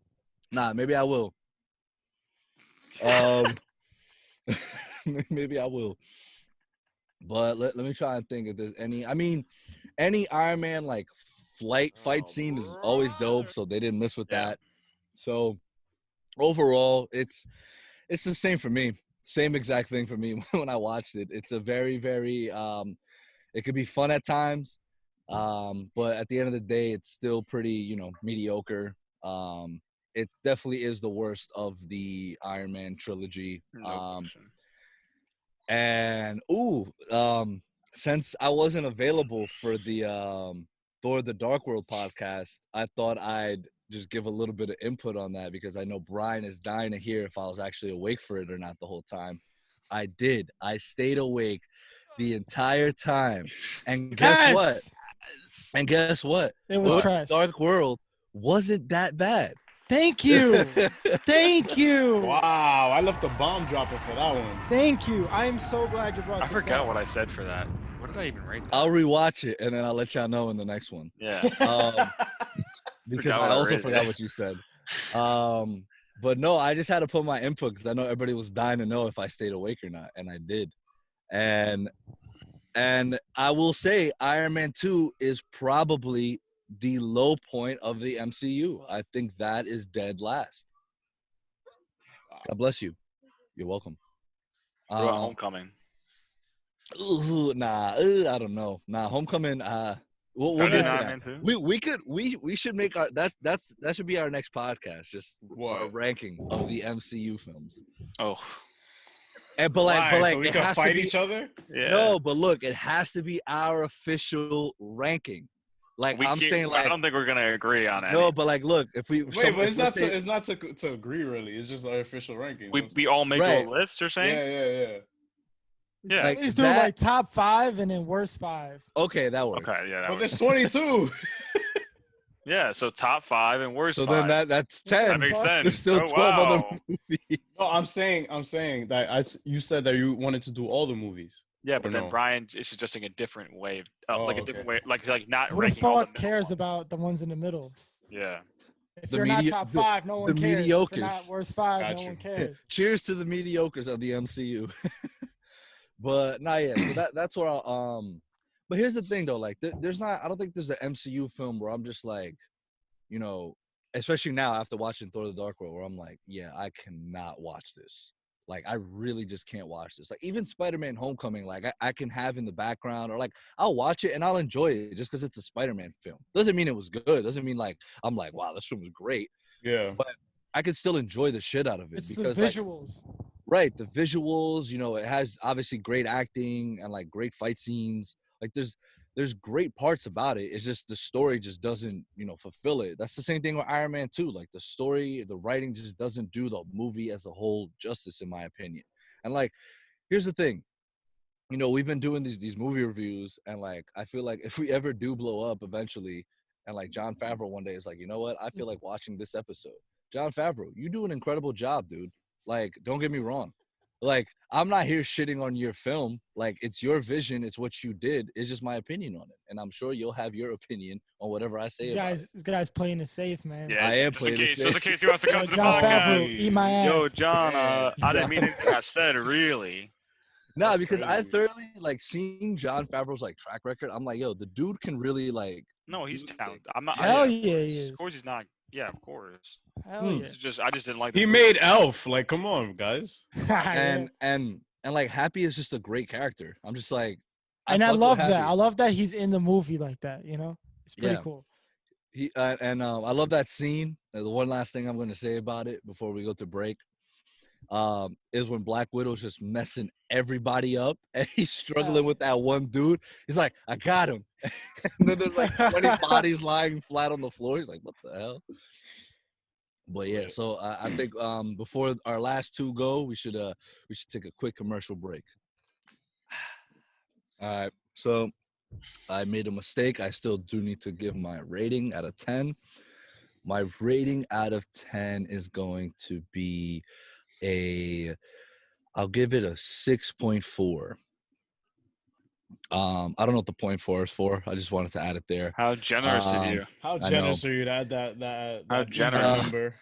Nah, maybe I will. Maybe I will. But let me try and think if there's any. I mean, any Iron Man like fight scene is always dope, so they didn't miss with
Yeah.
that. So overall, it's the same for me. Same exact thing for me when I watched it. It's a very, very it could be fun at times. But at the end of the day, it's still pretty, you know, mediocre. It definitely is the worst of the Iron Man trilogy.
No question.
And since I wasn't available for the Thor: The Dark World podcast, I thought I'd just give a little bit of input on that because I know Brian is dying to hear if I was actually awake for it or not the whole time. I did. I stayed awake the entire time. And guess what? And guess what?
It was
Thor:
trash.
Dark World wasn't that bad.
Thank you. Thank you.
Wow, I left the bomb dropping for that one.
Thank you. I am so glad you brought
I
this
forgot
up.
what I said for that. What did I even write?
I'll rewatch it and then I'll let y'all know in the next one.
Yeah.
Because
Forgot
I
what I
also
rated
forgot
it.
what you said. But no, I just had to put my input because I know everybody was dying to know if I stayed awake or not, and I did. And I will say Iron Man 2 is probably the low point of the MCU. I think that is dead last. God bless you. You're welcome.
What about Homecoming?
I don't know. Homecoming. We'll get to
Iron
that.
Man 2?
We should make our that should be our next podcast. Just
What?
a ranking of the MCU films.
Oh,
And but
Why? So we
it
can
has to
fight
be,
each other?
yeah.
No, but look, it has to be our official ranking. Like I'm saying,
I
like
don't think we're gonna agree on it.
no, but like look, if we
Wait,
some-
but
if
it's
let's
not
say-
it's not to agree really. It's just our official ranking.
we all make
Right.
a list. You're saying?
Yeah.
Yeah.
Like,
Please do
that-
like top 5 and then worst 5.
okay, that works.
Okay. Yeah. That
But
works.
there's 22.
Yeah, so top 5 and worst
So
5.
then that's
Yeah,
10.
That makes
Fuck.
sense.
There's still
Oh,
12 other
wow.
movies.
No, I'm saying that you said that you wanted to do all the movies.
Yeah,
Or
but then
no?
Brian is suggesting a different way,
Oh,
like a
okay.
different way, like not
Who the
ranking all the
fuck
middle
cares
ones.
about the ones in the middle?
Yeah.
If
The
you're not
medi-
top
the-
5, no one
the
cares. If you're not
mediocres.
worst 5,
Got
no
you.
one cares.
Cheers to the mediocres of the MCU. But not yet. So that's where but here's the thing though, like there's not, I don't think there's an MCU film where I'm just like, you know, especially now after watching Thor: The Dark World, where I'm like, yeah, I cannot watch this. Like I really just can't watch this. Like even Spider-Man Homecoming, like I can have in the background, or like I'll watch it and I'll enjoy it just because it's a Spider-Man film. Doesn't mean it was good. Doesn't mean like I'm like, wow, this film was great.
Yeah.
But I could still enjoy the shit out of it
It's the
because like,
visuals.
right, the visuals, you know, it has obviously great acting and like great fight scenes. Like there's great parts about it. It's just the story just doesn't, you know, fulfill it. That's the same thing with Iron Man 2. Like the story, the writing just doesn't do the movie as a whole justice, in my opinion. And like, here's the thing. You know, we've been doing these movie reviews, and like I feel like if we ever do blow up eventually, and like John Favreau one day is like, you know what, I feel like watching this episode. John Favreau, you do an incredible job, dude. Like, don't get me wrong. Like, I'm not here shitting on your film. Like, it's your vision, it's what you did. It's just my opinion on it, and I'm sure you'll have your opinion on whatever I say about it.
This guy's playing it safe, man.
Yeah,
I am
just in
playing it
case, just in
safe.
case he wants to come
Yo,
to the
John Favreau,
podcast.
eat my ass.
Yo, John, I didn't mean
John-
anything I said, really.
Nah,
That's
because I
crazy.
thoroughly like seeing John Favreau's like track record. I'm like, yo, the dude can really like.
No, he's
do
talented.
things.
I'm not.
Hell
yeah,
yeah, he
Of
is.
course he's not. Yeah, of course.
Hell yeah.
It's just I just didn't like. The
He
movie.
made Elf. Like, come on, guys.
and and like Happy is just a great character. I'm just like,
I
fuck with
love that.
Happy.
I love that he's in the movie like that. You know, it's pretty
Yeah.
cool.
He and I love that scene. The one last thing I'm going to say about it before we go to break, is when Black Widow's just messing everybody up, and he's struggling with that one dude. He's like, I got him, and then there's like 20 bodies lying flat on the floor. He's like, what the hell? But yeah, so I think before our last two go, we should take a quick commercial break. All right, so I made a mistake. I still do need to give my rating out of 10. My rating out of 10 is going to be I'll give it a 6.4. I don't know what the 0.4 is for. I just wanted to add it there.
How generous of you.
How
I
generous
know.
are you to add that
How
even
generous.
number?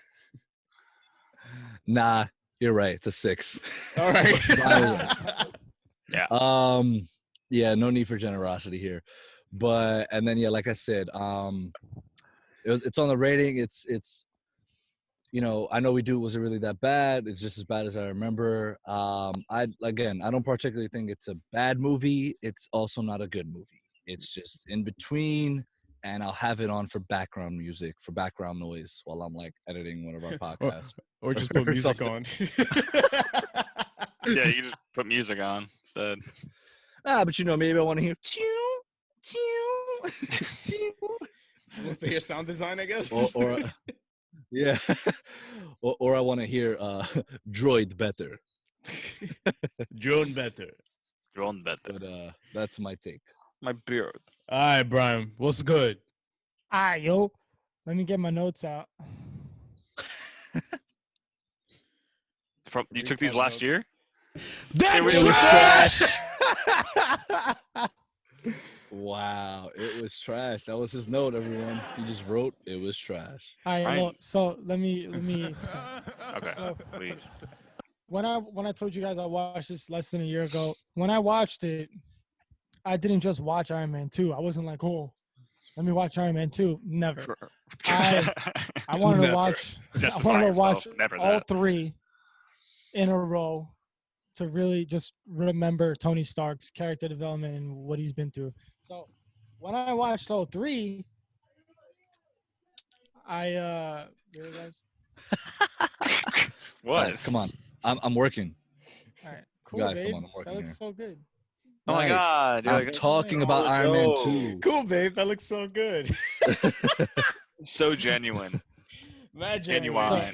Nah, you're right. It's a 6.
All right.
Yeah, no need for generosity here. But and then yeah, like I said, it's on the rating. It's you know, I know We Do wasn't really that bad. It's just as bad as I remember. I don't particularly think it's a bad movie. It's also not a good movie. It's just in between, and I'll have it on for background music, for background noise while I'm like editing one of our podcasts.
Or just put
Or
music
something.
on.
Yeah, you just put music on instead.
But you know, maybe I want to hear chew, chew, chew.
Supposed to hear sound design, I guess.
or yeah, or I want to hear droid better.
Drone better.
Drone better.
But that's my take.
My beard.
All right, Brian. What's good?
Yo, let me get my notes out.
From you
you
took these
talking
last
about?
year?
That
It was
Wow, it was trash. That was his note, everyone. He just wrote, "It was trash."
All right,
Right.
look, so let me explain.
Okay,
So-
please.
When I told you guys I watched this less than a year ago, when I watched it, I didn't just watch Iron Man 2. I wasn't like, oh, let me watch Iron Man 2. Never. I wanted
Never.
to watch. I
Justify
wanted to
yourself.
watch
Never
all
that.
3 in a row to really just remember Tony Stark's character development and what he's been through. So when I watched all 3, here it is.
What?
Guys, come on. I'm working.
All right, cool,
Guys, come
babe.
on, I'm working
That looks
here.
so good.
Oh my
Nice.
God, you're
I'm
like,
talking
oh,
about Iron Man
no.
2.
Cool, babe. That looks so good.
So genuine.
Mad
Genuine.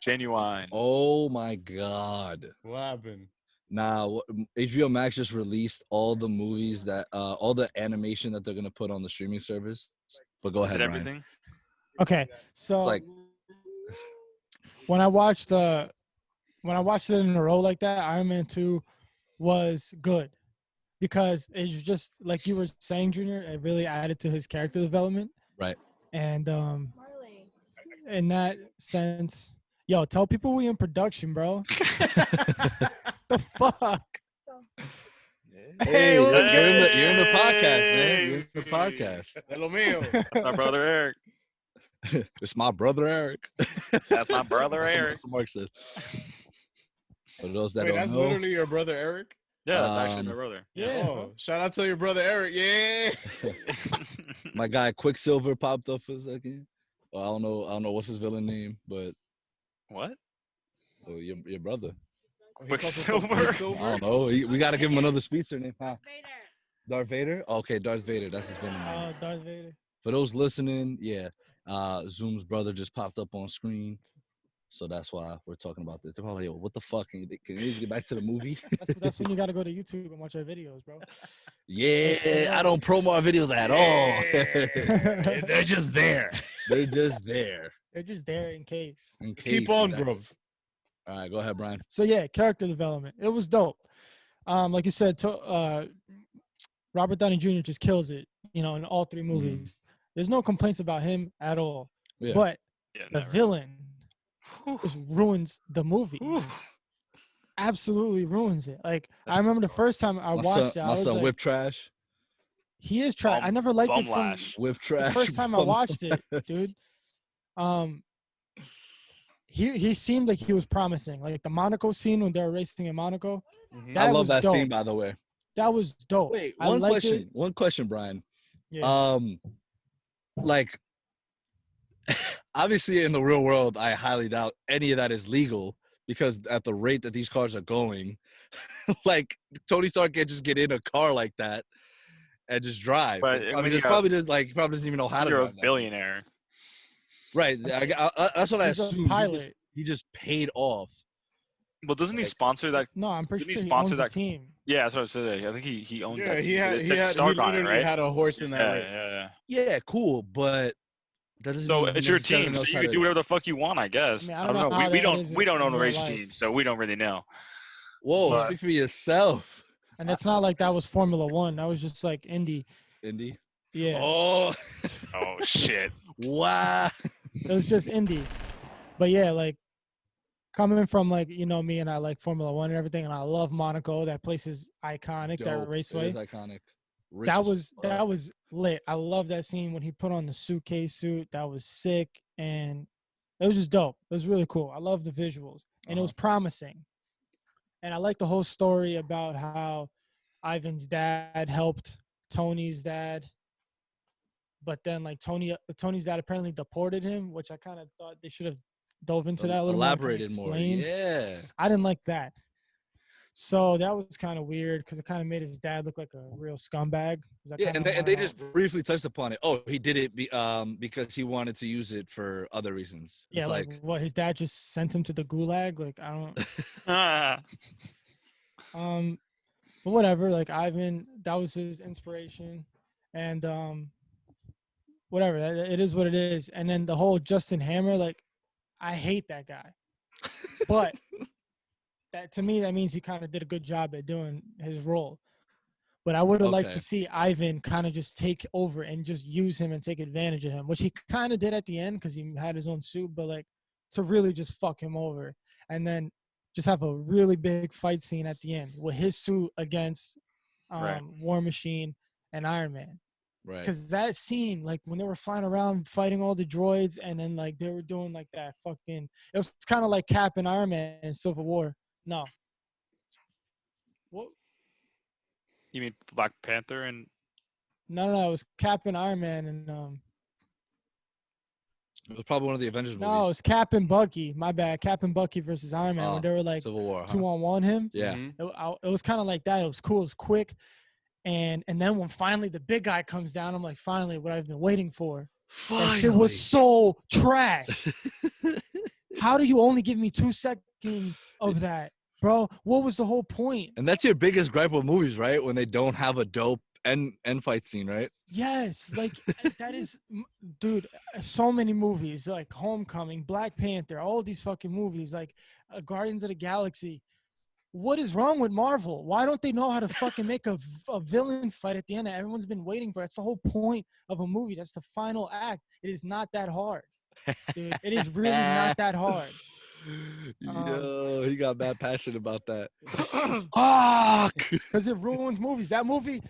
Genuine.
Oh my God.
What happened?
Now, HBO Max just released all the movies that, all the animation that they're gonna put on the streaming service. But go
Is
ahead,
it
Brian.
everything?
Okay, so
Like,
when I watched it in a row like that, Iron Man 2 was good because it's just like you were saying, Junior. It really added to his character development,
right.
and in that sense, yo, tell people we in production, bro. The fuck?
Hey,
what's
you're in the podcast, man.
Hey!
You're in the podcast.
Hello, mío.
That's my brother Eric.
It's my brother Eric.
That's my brother
That's
Eric.
what Mark said. For those that
Wait,
don't
that's
know,
literally your brother Eric?
Yeah, that's actually my
Um,
brother.
Yeah.
Oh, shout out to your brother Eric. Yeah.
my guy Quicksilver popped up for a second. Well, I don't know what's his villain name, but
What?
your brother.
He calls himself
Quicksilver?
I
Quicksilver?
don't know. We got to give him another speedster name. Huh? Darth Vader. Okay, Darth Vader. That's his villain name.
Darth Vader.
For those listening, yeah, Zoom's brother just popped up on screen, so that's why we're talking about this. They're probably, yo, what the fuck? Can you get back to the movie?
That's when you got to go to YouTube and watch our videos, bro.
Yeah, I don't promo our videos at all.
Yeah. They're just there.
They're just there.
They're just there in case.
In case,
Keep on,
exactly.
bro.
All right, go ahead, Brian.
So yeah, character development. It was dope. Like you said, Robert Downey Jr. just kills it. In all three movies. There's no complaints about him at all.
Yeah.
But
Yeah,
the
never.
villain
Whew.
just ruins the movie.
Whew.
Absolutely ruins it. Like I remember the first time I watched it, I
My
was
son
like,
whip trash.
he is trash. I never liked it from
Lash.
Whip
the
trash.
first time I
bum
watched it,
lash.
dude. He seemed like he was promising. Like the Monaco scene when they were racing in Monaco.
Mhm.
I
That
love
was
that
dope.
scene, by the way.
That was dope.
Wait,
I
one
liked
question.
it.
One question, Brian.
Yeah.
Like, obviously in the real world, I highly doubt any of that is legal because at the rate that these cars are going, like Tony Stark can't just get in a car like that and just drive.
But,
Like,
I mean,
he probably doesn't even know how to
You're
drive.
a
that.
billionaire.
Right. That's what I
He's a
assumed.
pilot.
He just paid off.
Well, doesn't he
Like-
sponsor that?
No, I'm pretty
Didn't he
sure he
sponsor
owns the
that-
team.
Yeah, that's what I said. I think he owns
Yeah,
that team.
he had,
It
he
said
had, he
Stark on it,
literally
right?
had a horse in that
Yeah,
race.
yeah.
Yeah, cool, but that doesn't
So
mean he
it's your
necessarily
team, so
knows
you
how
can
to-
do whatever the fuck you want, I guess.
I mean,
I don't know.
how
We
that
don't
is
we don't
in
own the
real
race
life.
team, so we don't really know.
Whoa,
But-
speak for yourself,
And it's not like that was Formula One. That was just like Indy.
Indy.
Yeah.
Oh,
Oh shit.
wow.
It was just Indy. But yeah, like coming from like, me and I like Formula One and everything, and I love Monaco. That place is iconic,
Dope.
that raceway.
It is iconic. Rich
That
as
was
fuck.
lit. I love that scene when he put on the suitcase suit. That was sick, and it was just dope. It was really cool. I love the visuals, and it was promising. And I like the whole story about how Ivan's dad helped Tony's dad, but then like Tony's dad apparently deported him, which I kind of thought they should have dove into that a little
Elaborated
more.
more.
Explained.
Yeah.
I didn't like that. So that was kind of weird because it kind of made his dad look like a real scumbag. 'Cause I
Yeah,
kinda
and they
wanna-
just briefly touched upon it. Oh, he did it because he wanted to use it for other reasons. It's
Yeah, like what his dad just sent him to the gulag. Like I don't.
Ah,
But whatever. Like Ivan, that was his inspiration, and whatever. It is what it is. And then the whole Justin Hammer, like I hate that guy, but that to me that means he kind of did a good job at doing his role. But I would have liked
Okay.
to see Ivan kind of just take over and just use him and take advantage of him, which he kind of did at the end because he had his own suit. But like to really just fuck him over and then just have a really big fight scene at the end with his suit against
Right.
War Machine and Iron Man.
right.
Because that scene, like when they were flying around fighting all the droids, and then like they were doing like that fucking, it was kind of like Cap and Iron Man in Civil War. No. What?
you mean Black Panther and
No, it was Cap and Iron Man, and
It was probably one of the Avengers
no, it
movies.
was Cap and Bucky. My bad, Cap and Bucky versus Iron Man
Oh,
when they were like
Civil War.
2-on-1 him.
Yeah.
Mhm.
It was kind of like that. It was cool. It was quick, and then when finally the big guy comes down, I'm like, finally, what I've been waiting for. That shit was so trash. How do you only give me 2 seconds of that, bro? What was the whole point?
And that's your biggest gripe with movies, right? When they don't have a dope end fight scene, right?
Yes, like that is, dude. So many movies like Homecoming, Black Panther, all these fucking movies like Guardians of the Galaxy. What is wrong with Marvel? Why don't they know how to fucking make a villain fight at the end that everyone's been waiting for? That's the whole point of a movie. That's the final act. It is not that hard, dude. It is really not that hard.
Yo, he got bad passion about that. Fuck!
Because it ruins movies. That movie,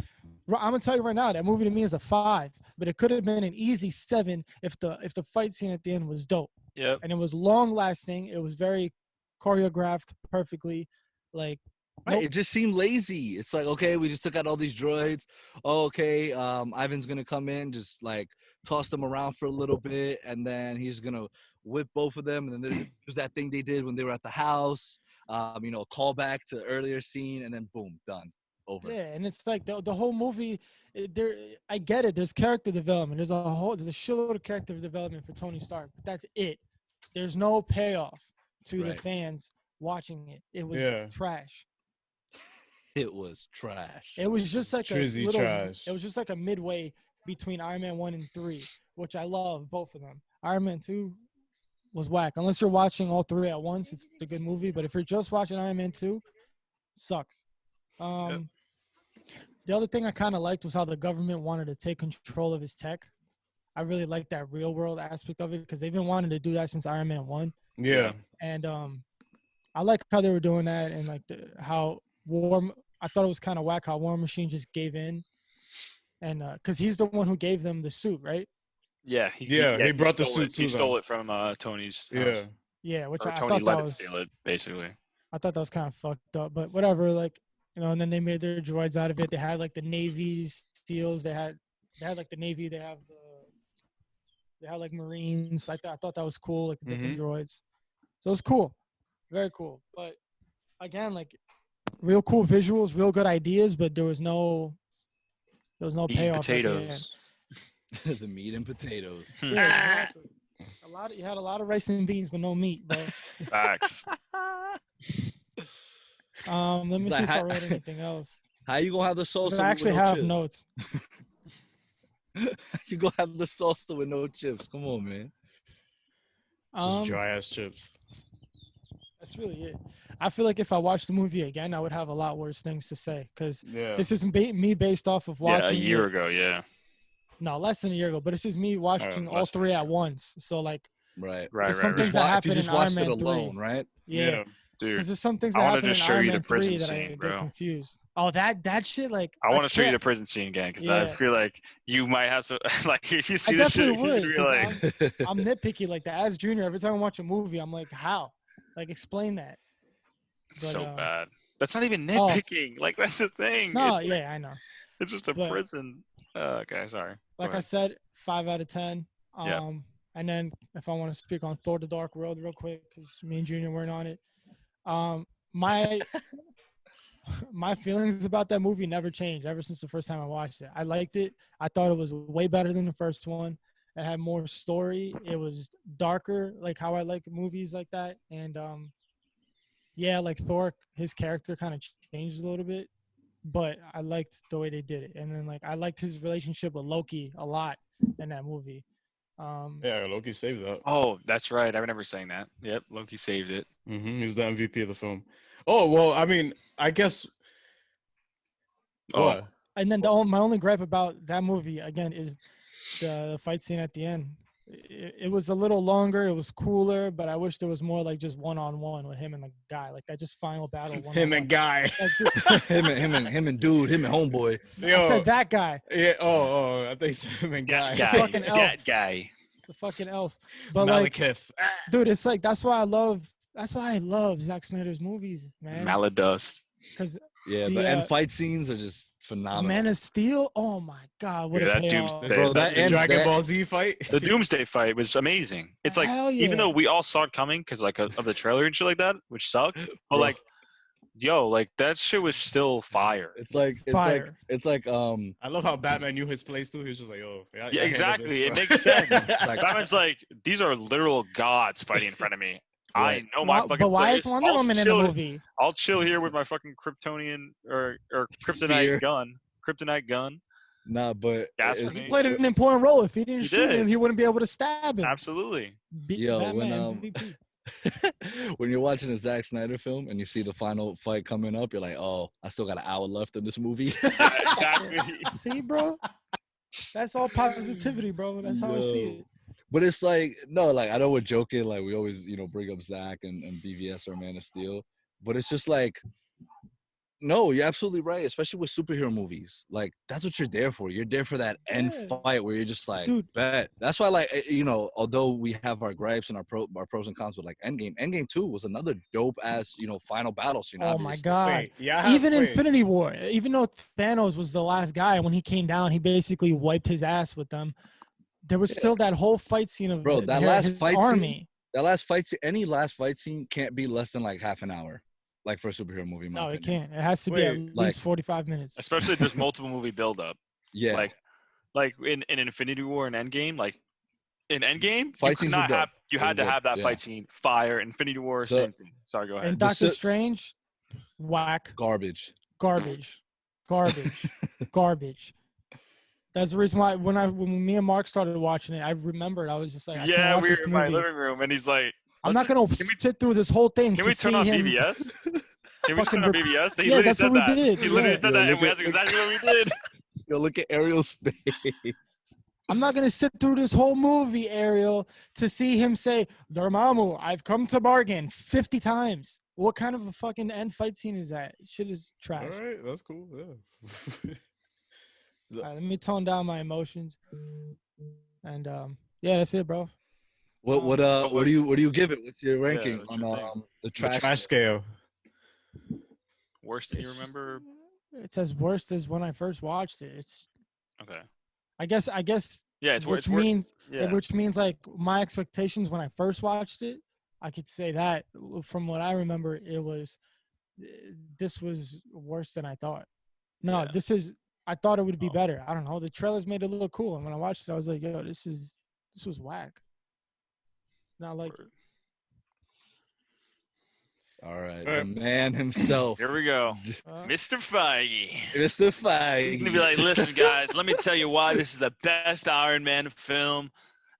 I'm gonna tell you right now, that movie to me is a 5, but it could have been an easy 7 if the fight scene at the end was dope.
Yep.
And it was long lasting. It was very choreographed perfectly. Like,
Right,
nope.
it just seemed lazy. It's like, okay, we just took out all these droids. Oh, okay, Ivan's gonna come in, just like toss them around for a little bit, and then he's gonna whip both of them, and then there's that thing they did when they were at the house. You know, callback to earlier scene, and then boom, done, over.
Yeah, and it's like the whole movie. There, I get it. There's character development. There's a shitload of character development for Tony Stark. But that's it. There's no payoff to the
Right.
fans watching it. It was trash.
It was trash.
It was just like
Trizzy
a little.
trash.
It was just like a midway between Iron Man 1 and 3, which I love both of them. Iron Man 2 was whack. Unless you're watching all 3 at once, it's a good movie. But if you're just watching Iron Man 2, sucks. The other thing I kind of liked was how the government wanted to take control of his tech. I really like that real world aspect of it because they've been wanting to do that since Iron Man 1.
Yeah.
And I like how they were doing that and like how I thought it was kind of whack how War Machine just gave in. And because he's the one who gave them the suit, right?
Yeah.
He brought the
stole
suit
it.
to
He
them.
stole it from Tony's house.
Yeah.
Yeah, which
Or
I
Tony
thought
let
that
him
was
steal it, basically.
I thought that was kind of fucked up, but whatever. Like, you know, and then they made their droids out of it. They had like the Navy SEALs. They had like the Navy. They had like Marines. I thought that was cool, like the different droids. So it was cool, very cool. But again, like real cool visuals, real good ideas, but there was no
Eating
payoff.
potatoes.
The meat and potatoes.
Yeah, exactly. You had a lot of rice and beans, but no meat, bro.
Facts.
Let me
He's
see
like,
if I read anything else.
How you gonna have the salsa?
I actually
with no
have
chips?
notes.
You gonna have the salsa with no chips? Come on, man.
Just dry ass chips.
That's really it. I feel like if I watched the movie again, I would have a lot worse things to say because this is me based off of watching.
Yeah, a year ago. Yeah.
No, less than a year ago. But this is me watching all 3 at once. So like,
Right.
there's some things that
If you
happen in
just
Iron
watched
Man
it
3.
alone, right?
Yeah.
Dude.
Because there's some things
I
that
wanna
happen in
just show
Iron
you the
Man 3
prison
that I
scene,
get
bro.
confused. Oh, that shit, like.
I want to show you the
can't-
prison scene again because
Yeah.
I feel like you might have some like if you
I
see this shit,
definitely would.
you're gonna be
'Cause
like,
I'm nitpicky like that. As Junior, every time I watch a movie, I'm like, how? Like, explain that.
it's
But,
so bad. That's not even nitpicking. Like that's the thing.
No,
it's,
yeah, I know.
it's just a
But-
prison. Okay, sorry.
Like
Go
I
ahead.
said, 5 out of 10.
Yeah.
And then if I want to speak on Thor: The Dark World real quick, because me and Junior weren't on it. My my feelings about that movie never changed ever since the first time I watched it. I liked it. I thought it was way better than the first one. It had more story. It was darker, like how I like movies like that. And yeah, like Thor, his character kind of changed a little bit, but I liked the way they did it. And then like I liked his relationship with Loki a lot in that movie.
Yeah, Loki saved that.
Oh, that's right. I remember saying that. Yep, Loki saved it.
He was the MVP of the film. Oh well, I mean, I guess.
Oh.
What?
And then my only gripe about that movie again is the fight scene at the end. It was a little longer. It was cooler, but I wish there was more like just one-on-one with him and the guy, like that just final battle.
Him and guy.
Like, dude,
him and dude, him and homeboy.
I said that guy,
Yeah. Oh. I think so. Him and guy.
That guy.
Fucking elf.
That guy.
the fucking elf. But like,
Malekith.
dude, it's like that's why I love Zack Snyder's movies, man.
Maladust.
Because
Yeah,
The,
the end fight scenes are just phenomenal.
Man of Steel, oh my god, what
Dude,
a
that
payoff!
Doomsday-
Bro,
that
that
The
end,
Dragon
that-
Ball Z fight.
The Doomsday fight was amazing. It's like
Hell yeah.
even though we all saw it coming because like of the trailer and shit like that, which sucked. But
Bro.
like, yo, like that shit was still fire.
It's like
Fire.
I love how Batman knew his place too. He was just like, "Oh,
Yeah,
I handle
exactly.
this,
It
bro."
makes sense.
Like-
Batman's like, these are literal gods fighting in front of me.
Right.
I know my
Why-
fucking
but why
place.
is Wonder
I'll
Woman in
chill-
the movie?
I'll chill here with my fucking Kryptonian or
Spear.
Kryptonite gun. kryptonite gun.
Nah, but
Gas
it's-
He
grenade.
played an important role. If he didn't
He
shoot
did.
him, he wouldn't be able to stab him.
Absolutely.
Yo,
Batman
when
MVP.
when you're watching a Zack Snyder film and you see the final fight coming up, you're like, oh, I still got an hour left in this movie.
Yeah, exactly.
See, bro, that's all positivity, bro. That's how I see
Yo.
it.
But it's like, no, like I know we're joking, like we always, bring up Zack and BVS or Man of Steel, but it's just like, no, you're absolutely right, especially with superhero movies. Like that's what you're there for. You're there for that end
Yeah.
fight where you're just like,
Dude.
bet. That's why, like, although we have our gripes and our pros and cons with like Endgame 2 was another dope ass, final battle scene.
Oh my
obviously.
god.
Wait, yeah.
Even
wait.
Infinity War, even though Thanos was the last guy, when he came down, he basically wiped his ass with them. There was still that whole fight scene of
Bro, that last
his
fight
army.
scene, that last fight scene, any last fight scene can't be less than like half an hour, like for a superhero movie. in my
No, it
opinion.
can't. It has to be at
Wait,
least
like-
45 minutes.
Especially if there's multiple movie buildup.
Yeah,
Like in Infinity War and Endgame, like in Endgame,
Fight
you could
scenes were
not
dope.
have you
They
had
were
to have
good,
that
yeah.
fight scene. Fire, Infinity War, same thing. Sorry, go ahead.
And
The
Doctor
si-
Strange, whack,
garbage.
garbage, garbage. That's the reason why when me and Mark started watching it, I remembered I was just like, I can't
Yeah,
watch
we
this
were in my
movie.
living room, and he's like,
I'm not gonna sit through this whole thing
"Can
to
we
see
turn on
him.
BBS? Can we
fucking
turn on
rep-
BBS?" He
Yeah,
literally
that's
said
what we
that.
did,
He literally
yeah.
said
Yo,
that, and
look
that's
at-
exactly what we did.
Yo, look at Ariel's face.
I'm not gonna sit through this whole movie, Ariel, to see him say, Dormammu, I've come to bargain 50 times. What kind of a fucking end fight scene is that? Shit is
All
trash.
right, that's cool. Yeah.
All right, let me tone down my emotions. And yeah, that's it, bro.
What do you give it? What's your ranking
what's
on
your thing?
the
The
trash?
trash scale.
Worst that you
It's just-
remember?
It's as worst as when I first watched it. It's
Okay.
I guess
Yeah, it's
which
worse.
means
Yeah.
which means like my expectations when I first watched it, I could say that from what I remember, this was worse than I thought. No,
Yeah.
I thought it would be
Oh.
better. I don't know. The trailers made it look cool, and when I watched it, I was like, yo, this was whack. Not like
Word.
All right,
All
the
right.
man himself,
Here we go,
uh,
Mr. Feige.
Mr. Feige.
He's gonna be like, "Listen, guys, let me tell you why this is the best Iron Man film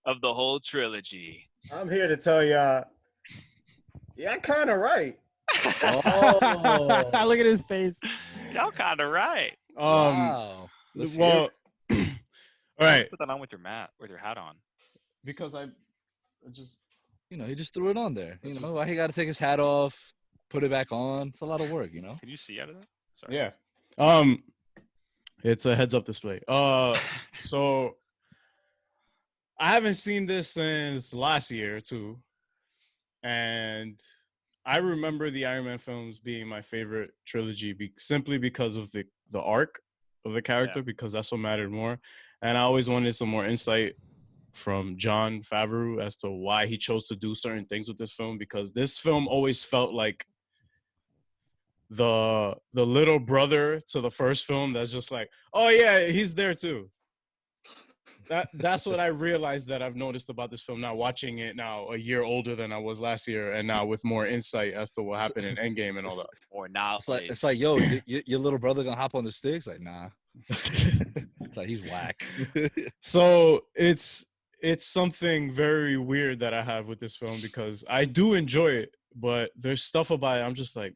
of the whole trilogy."
I'm here to tell y'all. Yeah, kind of right.
Oh.
look at his face.
Y'all kind of right.
Wow. Let's hear
Well, all right,
Put that on with your hat on.
because I just
he just threw it on there.
It's
You know,
just-
why he got to take his hat off, put it back on. It's a lot of work, you know.
Can you see out of that? Sorry.
yeah. It's a heads up display. So I haven't seen this since last year too, and I remember the Iron Man films being my favorite trilogy simply because of the arc of the character, because that's what mattered more. And I always wanted some more insight from Jon Favreau as to why he chose to do certain things with this film, because this film always felt like the little brother to the first film that's just like, oh yeah, he's there too. That's what I realized that I've noticed about this film now, watching it now a year older than I was last year, and now with more insight as to what happened in Endgame and all that.
Or now.
It's like, yo, your little brother gonna hop on the sticks? Like, nah. It's like he's whack.
So it's something very weird that I have with this film, because I do enjoy it, but there's stuff about it I'm just like,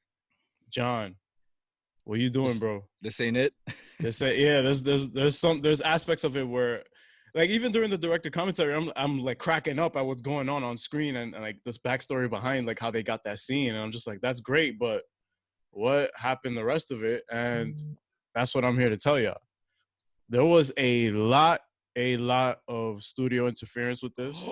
John, what you doing, bro?
This ain't it.
They say, yeah, there's aspects of it where, like, even during the director commentary, I'm like cracking up at what's going on screen, and like this backstory behind like how they got that scene, and I'm just like, that's great, but what happened the rest of it? And that's what I'm here to tell y'all. There was a lot of studio interference with this.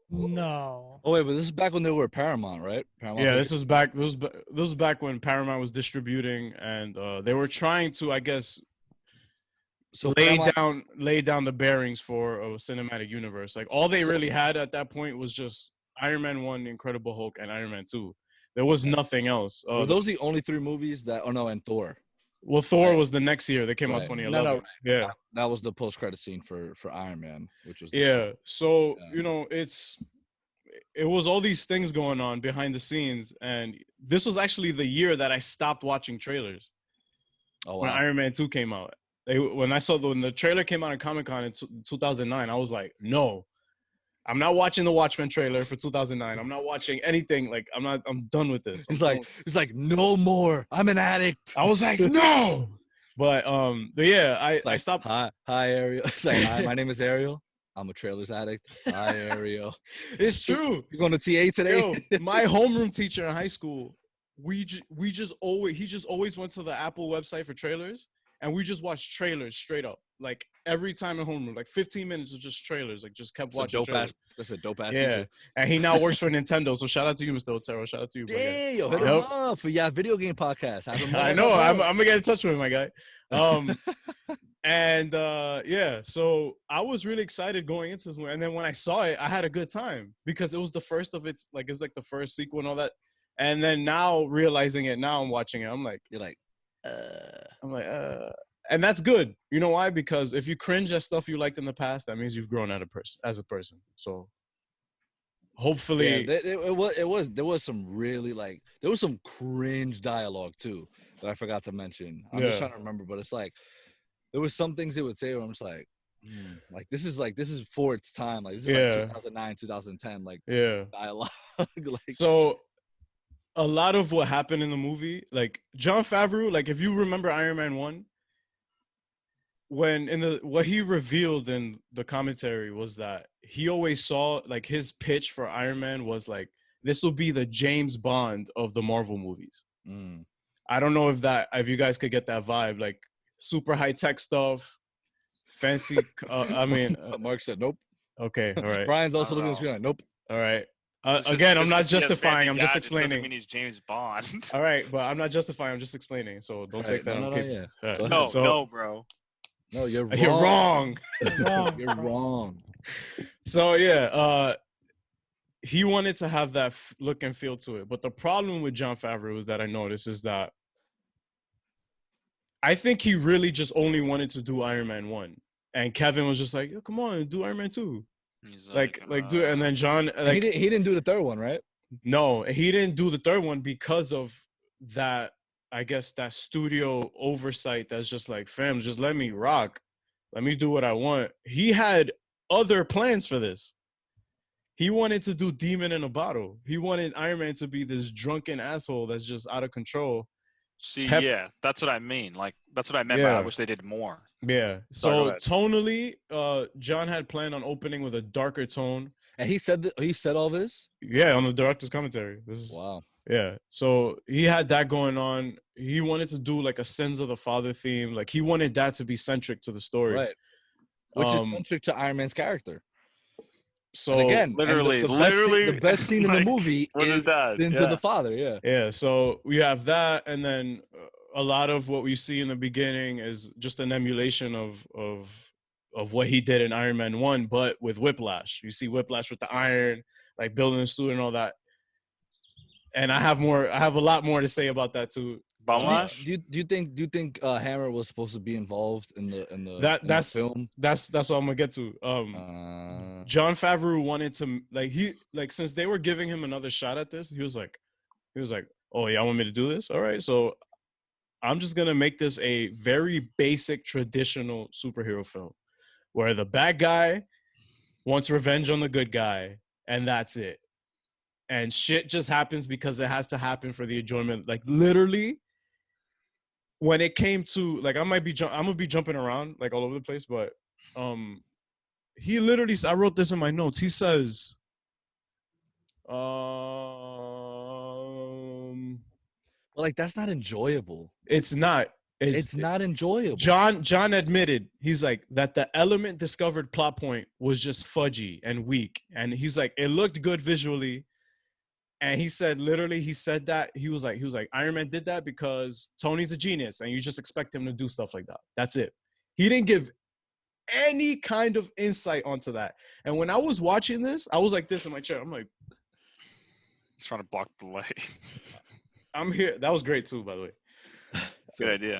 No.
Oh wait, but this is back when they were Paramount, right? Paramount.
Yeah, this was back. This was back when Paramount was distributing, and they were trying to, I guess,
So
lay
Paramount-
down the bearings for a cinematic universe. Like, all they really had at that point was just Iron Man 1, Incredible Hulk, and Iron Man 2. There was nothing else.
Were those the only three movies that? Oh no, and Thor.
Well, Thor
Right.
was the next year. They came out
Right.
2011.
No,
Yeah.
That was the post-credit scene for Iron Man, which was
Yeah. So,
Yeah.
it was all these things going on behind the scenes, and this was actually the year that I stopped watching trailers.
Oh
when
wow.
Iron Man 2 came out. When the trailer came out at Comic-Con in 2009, I was like, no, I'm not watching the Watchmen trailer for 2009. I'm not watching anything. Like, I'm done with this.
He's like, no more. I'm an addict.
I was like, no. But yeah,
It's
I
like,
stopped.
Hi, Ariel. It's like, hi, my name is Ariel. I'm a trailers addict. Hi, Ariel.
It's true.
You going to TA today?
Yo, my homeroom teacher in high school, he just always went to the Apple website for trailers, and we just watched trailers straight up. Like every time in homeroom, like 15 minutes of just trailers. Like just kept watching trailers.
That's a dope ass
Yeah,
teacher.
and he now works for Nintendo. So shout out to you, Mr. Otero. Shout out to you, bro.
Damn, yo, hit him up for video game podcast. Have him
I
on
know.
the
I'm
show.
gonna get in touch with him, my guy. And yeah, so I was really excited going into this movie, and then when I saw it, I had a good time because it was the first of its it's like the first sequel and all that. And then now realizing it, now I'm watching it, I'm like,
You're like,
and that's good. You know why? Because if you cringe at stuff you liked in the past, that means you've grown as a person. So hopefully,
yeah, there was some really there was some cringe dialogue too that I forgot to mention. I'm just trying to remember, but it's like there was some things they would say where I'm just like this is for its time, like this is like 2009, 2010, like dialogue. Like,
so a lot of what happened in the movie, like Jon Favreau, like if you remember Iron Man 1, what he revealed in the commentary was that he always saw like his pitch for Iron Man was like, this will be the James Bond of the Marvel movies. I don't know if you guys could get that vibe, like super high tech stuff, fancy. I mean,
Mark said nope.
Okay, all right.
Brian's also looking at the screen like nope.
All right. Again, I'm not justifying. I'm just
Doesn't
explaining.
mean he's James Bond.
All right, but I'm not justifying. I'm just explaining. So don't take that.
No, bro.
No, you're wrong.
You're wrong.
You're wrong.
So yeah, he wanted to have that look and feel to it. But the problem with Jon Favreau is that I noticed is that I think he really just only wanted to do Iron Man 1. And Kevin was just like, "Yo, come on, do Iron Man 2." He's like do it. And then John, like,
he didn't do the third one, right?
No, he didn't do the third one because of that. I guess that studio oversight that's just like, fam, just let me rock. Let me do what I want. He had other plans for this. He wanted to do Demon in a Bottle. He wanted Iron Man to be this drunken asshole that's just out of control.
See, yeah, that's what I mean. Like, that's what I meant by I wish they did more.
Yeah. So tonally, John had planned on opening with a darker tone.
And he said all this?
Yeah, on the director's commentary.
Wow.
Yeah. So he had that going on. He wanted to do like a Sins of the Father theme. Like he wanted that to be centric to the story.
Right. Which is centric to Iron Man's character.
So
and again,
literally,
the best scene in the movie is
that?
Sins of the Father. Yeah.
Yeah. So we have that, and then a lot of what we see in the beginning is just an emulation of what he did in Iron Man 1, but with Whiplash. You see Whiplash with the iron, like building the suit and all that. And I have a lot more to say about that too.
Do you think Hammer was supposed to be involved in the film?
That's what I'm gonna get to. Jon Favreau wanted to since they were giving him another shot at this, he was like, oh yeah, I want me to do this. All right, so I'm just gonna make this a very basic traditional superhero film where the bad guy wants revenge on the good guy, and that's it. And shit just happens because it has to happen for the enjoyment. Like literally, when it came to like, I'm gonna be jumping around like all over the place, but he literally, I wrote this in my notes. He says,
well, like that's not enjoyable.
It's not.
It's not enjoyable.
John admitted, he's like, that the element discovered plot point was just fudgy and weak, and he's like, it looked good visually. And he said, literally, he said that he was like, Iron Man did that because Tony's a genius and you just expect him to do stuff like that. That's it. He didn't give any kind of insight onto that. And when I was watching this, I was like this in my chair. I'm like,
he's trying to block the light.
I'm here. That was great too, by the way.
Good idea.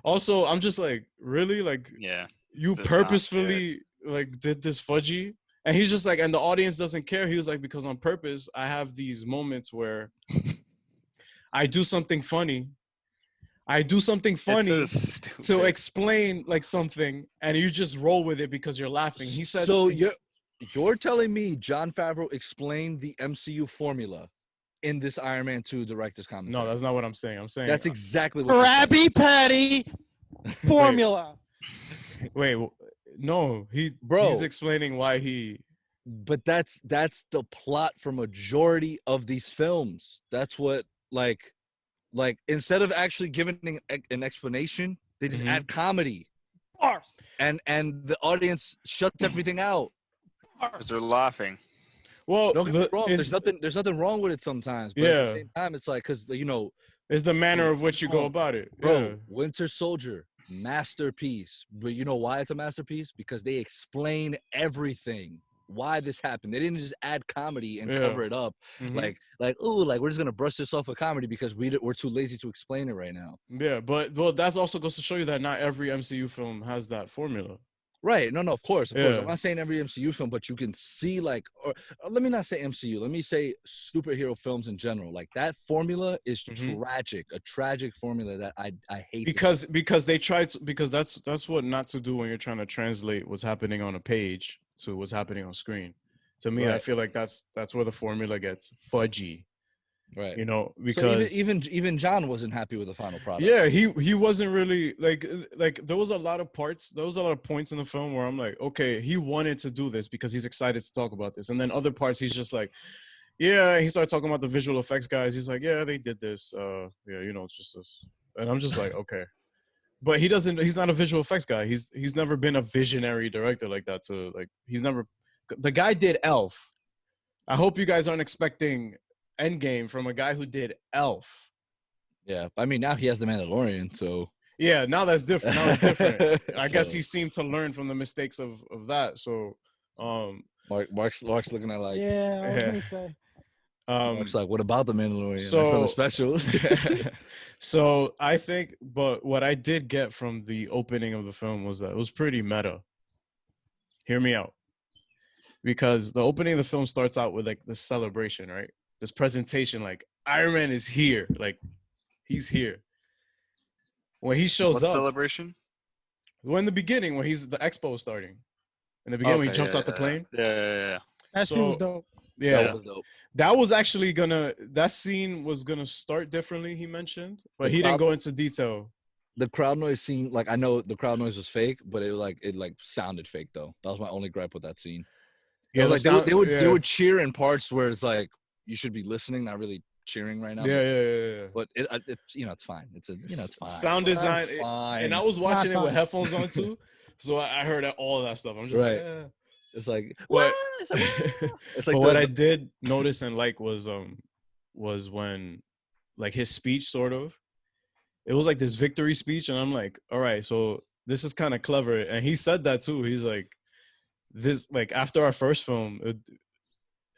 Also, I'm just like, really? Like,
yeah,
you purposefully like did this fudgy? And he's just like, and the audience doesn't care. He was like, because on purpose, I have these moments where I do something funny. I do something funny
It's so stupid.
to explain like something, and you just roll with it because you're laughing. He said,
So you're telling me Jon Favreau explained the MCU formula in this Iron Man 2 director's commentary?
no, that's not what I'm saying. I'm saying
That's exactly what you're saying.
Krabby Patty formula.
wait, no,
Bro.
he's explaining why he.
But that's the plot for majority of these films. That's what like instead of actually giving an explanation, they just add comedy,
Farce.
and the audience shuts everything out.
Because they're laughing.
Well,
Don't get me wrong. There's nothing wrong with it sometimes, but at the same time, it's like because
it's the manner of which you go about it,
bro.
yeah.
Winter Soldier, masterpiece. But you know why it's a masterpiece? Because they explain everything. Why this happened. They didn't just add comedy and cover it up. Like we're just gonna brush this off with comedy because we're too lazy to explain it right now.
Yeah, but well, that's also goes to show you that not every MCU film has that formula.
Right. No, of course. I'm not saying every MCU film, but you can see or let me not say MCU. Let me say superhero films in general. Like that formula is tragic, a tragic formula that I hate.
Because they tried to, because that's what not to do when you're trying to translate what's happening on a page to what's happening on screen. To me, I feel like that's where the formula gets fudgy.
Right.
Because
so even John wasn't happy with the final product.
Yeah, he wasn't really like there was a lot of points in the film where I'm like, okay, he wanted to do this because he's excited to talk about this. And then other parts he's just like, yeah, he started talking about the visual effects guys. He's like, yeah, they did this. It's just this. And I'm just like, okay. But he's not a visual effects guy. He's never been a visionary director like that. So like the guy did Elf. I hope you guys aren't expecting Endgame from a guy who did Elf.
Yeah, I mean now he has the Mandalorian, so
yeah, now that's different. Now it's different. I guess he seemed to learn from the mistakes of that. So,
Mark's looking at like,
yeah, I was gonna say.
Mark's like, what about the Mandalorian?
So
that's something special.
So I think, but what I did get from the opening of the film was that it was pretty meta. Hear me out, because the opening of the film starts out with like this celebration, right? This presentation, like Iron Man is here, like he's here. When he shows up,
celebration?
Well, in the beginning, when the expo is starting, in the beginning when he jumps out the plane.
Yeah.
That scene was dope.
Yeah,
that was dope.
That was actually that scene was gonna start differently. He mentioned, but he didn't go into detail.
The crowd noise scene, like I know the crowd noise was fake, but it sounded fake though. That was my only gripe with that scene. Yeah, like they would cheer in parts where it's like you should be listening, not really cheering right now.
Yeah.
But it's it's fine. It's fine.
Sound design,
fine.
And I was watching it with headphones on too, so I heard all of that stuff. I'm just like,
it's like
what?
It's like
what I did notice and like was when like his speech sort of, it was like this victory speech, and I'm like, all right, so this is kind of clever, and he said that too. He's like, this like after our first film.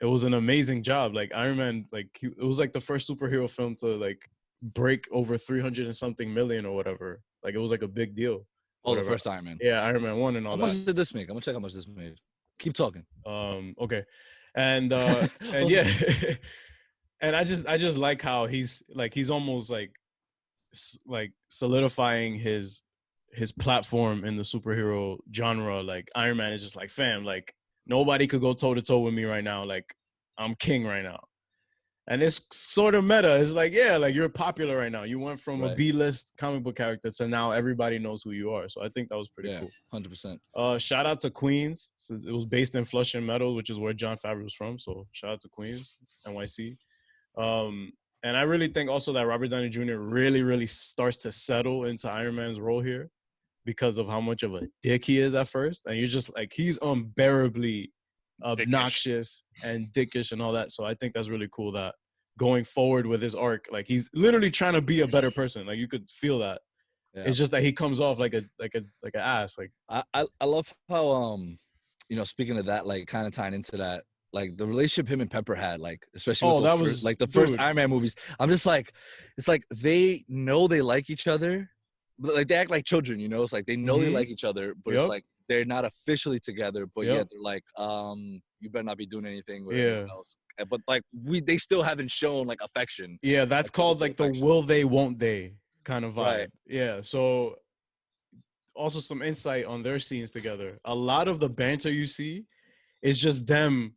It was an amazing job. Like Iron Man, like it was like the first superhero film to like break over 300 and something million or whatever. Like it was like a big deal.
Oh, the first Iron Man.
Yeah, Iron Man 1 and all that.
How much did this make? I'm gonna check how much this made. Keep talking.
Okay. And and yeah. And I just like how he's almost like solidifying his platform in the superhero genre. Like Iron Man is just like, fam, like nobody could go toe to toe with me right now. Like I'm king right now. And it's sort of meta. It's like, yeah, like you're popular right now. You went from a B-list comic book character to now everybody knows who you are. So I think that was pretty cool.
100%.
Shout out to Queens. So it was based in Flushing Meadows, which is where Jon Favreau was from. So shout out to Queens, NYC. And I really think also that Robert Downey Jr. really, really starts to settle into Iron Man's role here because of how much of a dick he is at first. And you're just like, he's unbearably obnoxious and dickish and all that. So I think that's really cool that going forward with his arc, like he's literally trying to be a better person. Like you could feel that. Yeah. It's just that he comes off like an ass. Like
I love how speaking of that, like kind of tying into that, like the relationship him and Pepper had, like especially with the first Iron Man movies. I'm just like, it's like they know they like each other, but like they act like children, It's like they know they like each other, but it's like they're not officially together, but yet they're like, you better not be doing anything with anyone else. But like they still haven't shown like affection.
Yeah, that's called like affection. The will they, won't they. kind of vibe.
Right.
Yeah. So also some insight on their scenes together. A lot of the banter you see is just them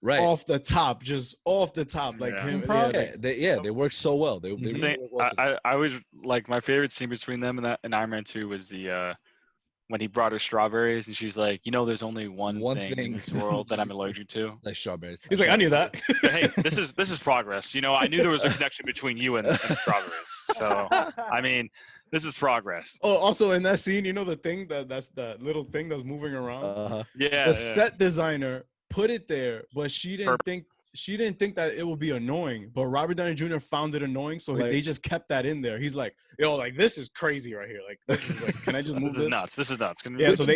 Right.
off the top, just off the top, like
Yeah.
him.
Improv?
They work so well. They
Mhm.
The
really
thing,
work well together.
I always like my favorite scene between them and Iron Man 2 was the when he brought her strawberries and she's like, there's only one thing in this world that I'm allergic to.
Like strawberries.
He's like, I knew that.
But hey, this is progress. I knew there was a connection between you and strawberries. So I mean, this is progress.
Oh, also in that scene, the thing that's that little thing that's moving around.
Uh-huh.
Yeah.
The set designer put it there, but she didn't think that it would be annoying. But Robert Downey Jr. found it annoying, so they just kept that in there. He's like, yo, like this is crazy right here. Like this is like, can I just move
This is nuts. This is nuts.
Yeah, so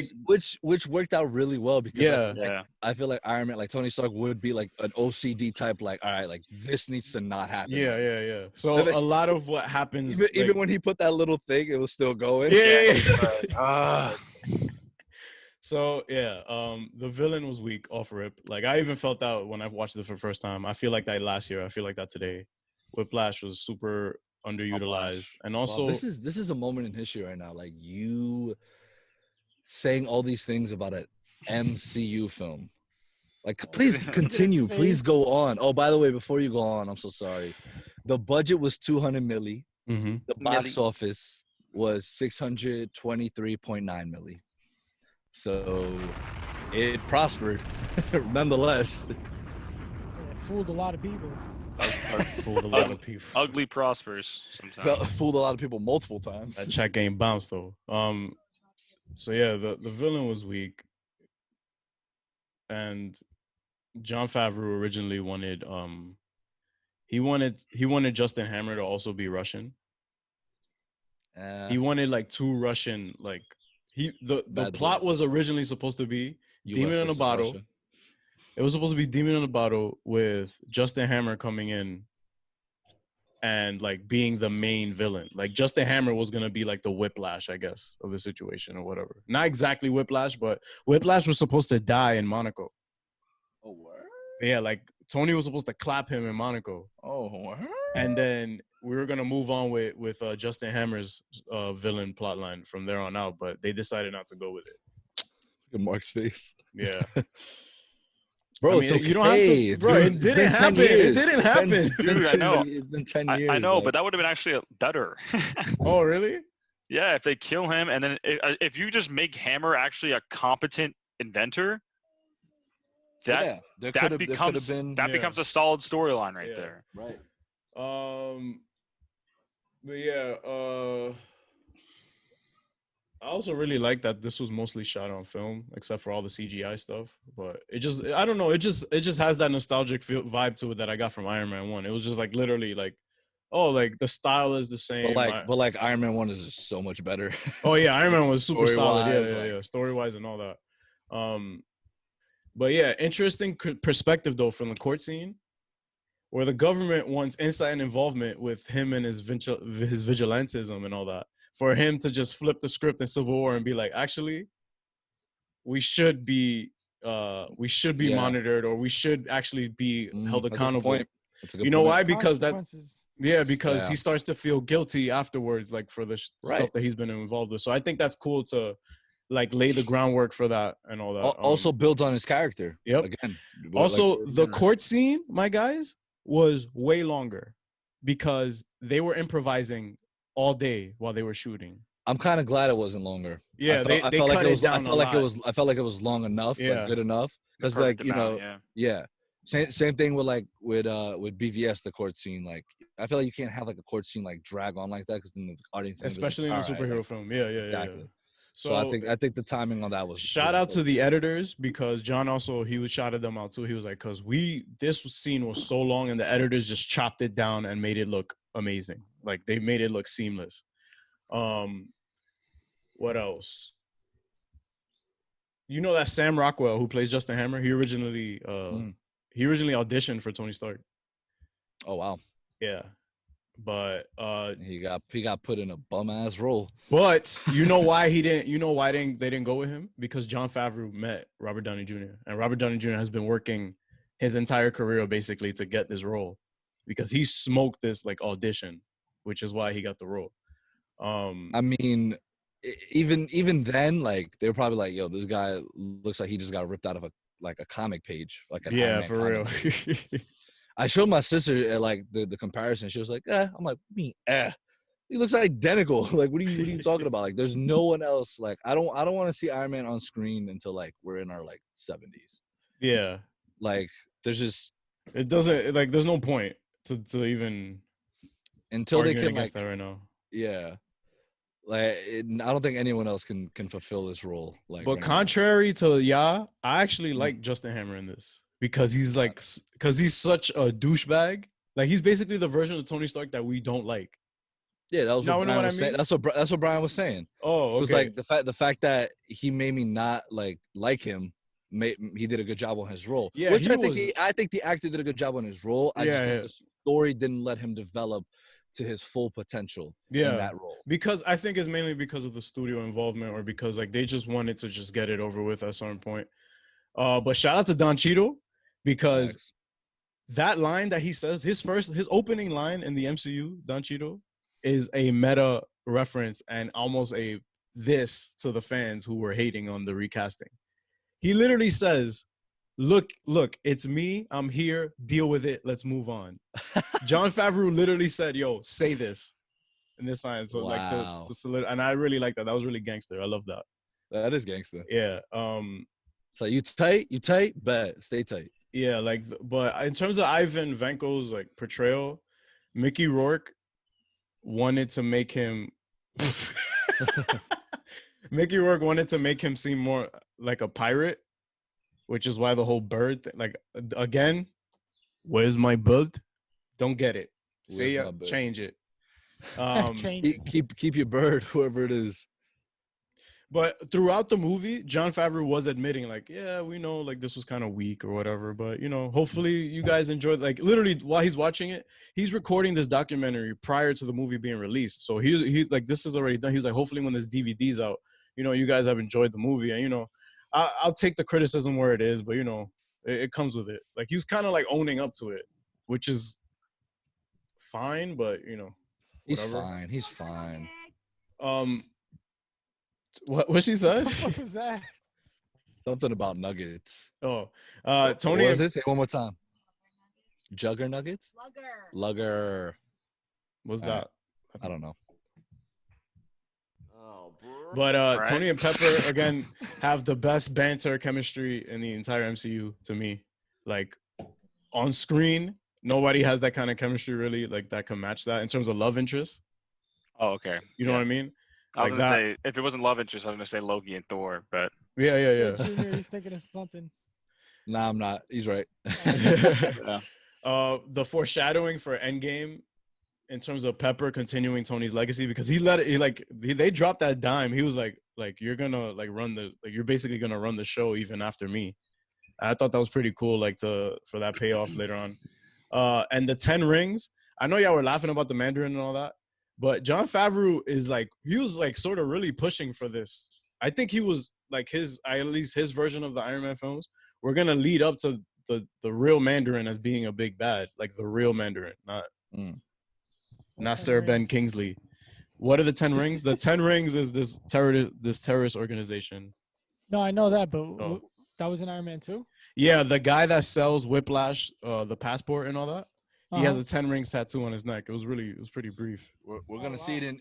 which worked out really well because
Yeah.
I feel like Iron Man, like Tony Stark, would be like an OCD type, like, all right, like this needs to not happen.
Yeah. So a lot of what happens,
even when he put that little thing, it was still going.
Yeah. So the villain was weak off rip. Like I even felt that when I watched it for the first time. I feel like that last year. I feel like that today. Whiplash was super underutilized, and also
this is a moment in history right now. Like you saying all these things about an MCU film. Like, please continue. Please go on. Oh, by the way, before you go on, I'm so sorry. The budget was 200 milli.
Mm-hmm.
The box office was 623.9 milli. So it prospered, nonetheless.
It fooled a lot of people.
Fooled a lot of people.
Ugly prospers sometimes.
Fooled a lot of people multiple times.
That check ain't bounced though. So yeah, the villain was weak, and Jon Favreau originally wanted he wanted Justin Hammer to also be Russian. He wanted like two Russian the plot was originally supposed to be Demon in a Bottle. Russia. It was supposed to be Demon in a Bottle with Justin Hammer coming in and like being the main villain. Like Justin Hammer was gonna be like the Whiplash, I guess, of the situation or whatever. Not exactly Whiplash, but Whiplash was supposed to die in Monaco.
Oh, word?
Yeah, like Tony was supposed to clap him in Monaco.
Oh, word?
And then we were gonna move on with Justin Hammer's villain plotline from there on out, but they decided not to go with it.
Look at Mark's face.
Yeah.
Bro,
I mean, you don't have to. Bro, it didn't happen. It didn't happen.
Dude, I know.
It's been 10 years.
I know,
like.
but that would have been actually better.
Oh, really?
Yeah, if they kill him, and then if you just make Hammer actually a competent inventor, that becomes a solid storyline right there.
Right.
But yeah, I also really like that this was mostly shot on film, except for all the CGI stuff. But I don't know, it just has that nostalgic vibe to it that I got from Iron Man 1. It was just like literally like, oh, like the style is the same.
But like Iron Man 1 is just so much better.
Oh yeah, Iron Man was super solid.
Story-wise,
Yeah, story-wise and all that. But yeah, interesting perspective though from the court scene, where the government wants insight and involvement with him and his vigilantism and all that, for him to just flip the script in Civil War and be like, actually, we should be monitored, or we should actually be held accountable. You know why? Because he starts to feel guilty afterwards, like for the stuff that he's been involved with. So I think that's cool to like lay the groundwork for that and all that.
Also builds on his character.
Yep.
Again.
Also, the court scene, my guys, was way longer because they were improvising all day while they were shooting.
I'm kind of glad it wasn't longer.
Yeah, they cut it down.
I felt like it was long enough, like good enough, because like same thing with BVS, the court scene. Like I feel like you can't have like a court scene like drag on like that, because then the audience,
especially in a superhero film. Yeah,
exactly.
Yeah.
So I think the timing on that was
shout out to the editors, because John also he shouted them out too. He was like, because this scene was so long and the editors just chopped it down and made it look amazing. Like they made it look seamless. What else? You know that Sam Rockwell, who plays Justin Hammer, he originally auditioned for Tony Stark. Oh wow. Yeah. But
he got put in a bum ass role.
But you know why they didn't go with him? Because Jon Favreau met Robert Downey Jr. and Robert Downey Jr. has been working his entire career basically to get this role, because he smoked this like audition, which is why he got the role.
I mean, even then, like they were probably like, "Yo, this guy looks like he just got ripped out of a comic page, like an Iron Man
for real.
comic page." I showed my sister like the comparison. She was like, I'm like, me, he looks identical. Like, what are you talking about? Like, there's no one else. Like, I don't want to see Iron Man on screen until like we're in our like 70s.
Yeah,
Like, there's just
it doesn't like. There's no point to even
until they
arguing
can
against
like,
that right now.
yeah. Like, I don't think anyone else can fulfill this role. Like,
But
right
contrary to I actually like Justin Hammer in this because he's like, because he's such a douchebag. Like he's basically the version of Tony Stark that we don't like.
yeah, that was
Now
what
you know
Brian
what I
was saying.
mean?
That's what Brian was saying.
Oh, okay.
It was like the fact that he made me not like him. He did a good job on his role.
Yeah,
which
he
I think the actor did a good job on his role. I just think the story didn't let him develop to his full potential in that role.
Because I think it's mainly because of the studio involvement or because like they just wanted to just get it over with at a certain point. But shout out to Don Cheadle because that line that he says, his opening line in the MCU, Don Cheadle, is a meta reference and almost a this to the fans who were hating on the recasting. He literally says, look, it's me. I'm here. Deal with it. Let's move on. Jon Favreau literally said, yo, say this in this line. So like to and I really like that. That was really gangster. I love that.
That is gangster.
Yeah.
So you tight, bet. Stay tight.
Yeah, like, but in terms of Ivan Vanko's like portrayal, Mickey Rourke wanted to make him Mickey Rourke wanted to make him seem more like a pirate, which is why the whole bird thing, like again, where's my bird? Don't get it. Say it, change it.
Keep your bird, whoever it is.
But throughout the movie, Jon Favreau was admitting, like, yeah, we know, like, this was kind of weak or whatever. But, you know, hopefully you guys enjoyed, like, literally while he's watching it, he's recording this documentary prior to the movie being released. So he's like, this is already done. He's like, hopefully when this DVD's out, you know, you guys have enjoyed the movie. And, you know, I'll take the criticism where it is, but, you know, it comes with it. Like, he was kind of like owning up to it, which is fine, but, you know, whatever.
He's fine.
What she said?
What was that?
Something about nuggets.
Oh, Tony.
What was it? Say it one more time. Jugger nuggets? Lugger.
What's that?
I don't know.
But Tony and Pepper again have the best banter chemistry in the entire MCU to me. Like on screen, nobody has that kind of chemistry really, like that can match that in terms of love interest.
Oh, okay.
You know what I mean?
I was gonna say if it wasn't love interest, I was gonna say Loki and Thor, but
yeah.
Junior, he's thinking of something.
Nah, I'm not. He's right.
Yeah.
The foreshadowing for Endgame in terms of Pepper continuing Tony's legacy because they dropped that dime. He was like you're gonna like you're basically gonna run the show even after me. I thought that was pretty cool, like for that payoff later on. And the 10 rings. I know y'all were laughing about the Mandarin and all that. But Jon Favreau is like, he was like sort of really pushing for this. I think he was like at least his version of the Iron Man films. We're going to lead up to the real Mandarin as being a big bad, like the real Mandarin, not Sir Ben Kingsley. What are the 10 rings? The 10 rings is this terrorist organization.
No, I know that, but that was in Iron Man 2?
Yeah, the guy that sells Whiplash, the passport and all that. He has a 10 rings tattoo on his neck. It was pretty brief.
We're gonna see it in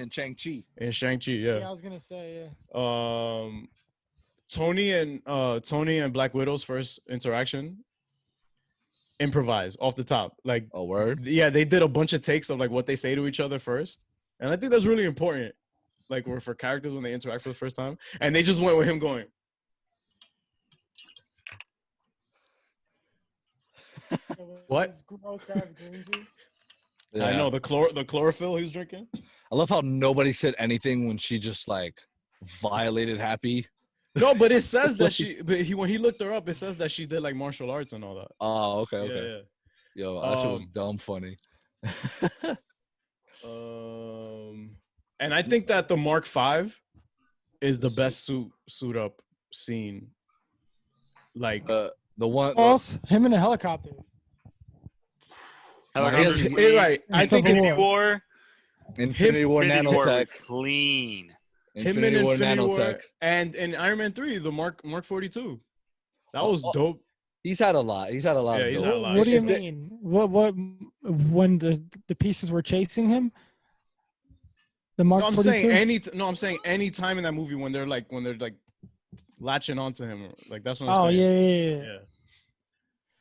Shang-Chi.
In Shang-Chi, yeah.
Yeah, I was gonna say, yeah.
Tony and Black Widow's first interaction, improvise off the top. Like,
oh, word?
Yeah, they did a bunch of takes of like what they say to each other first, and I think that's really important. Like, for characters when they interact for the first time, and they just went with him going. What?
Gross-ass green juice.
Yeah. I know the chlorophyll he was drinking.
I love how nobody said anything when she just like violated Happy.
No, but it says that when he looked her up, it says that she did like martial arts and all that.
Oh, okay.
Yeah.
Yo, that shit was dumb funny.
And I think that the Mark V is the best suit up scene. Like
the one
him in a helicopter.
Right.
I think it's
War.
Infinity War
Infinity War was
nanotech.
clean.
Him in Infinity War
nanotech.
and in Iron Man 3, the Mark 42. That
Oh,
was dope.
He's had a lot. He's had a lot
Yeah,
of
he's
dope.
had a lot.
What do you
If they-
mean? What when the pieces were chasing him? The Mark
No, I'm
42?
saying I'm saying any time in that movie when they're like latching onto him, like that's what I'm
Oh
saying.
yeah.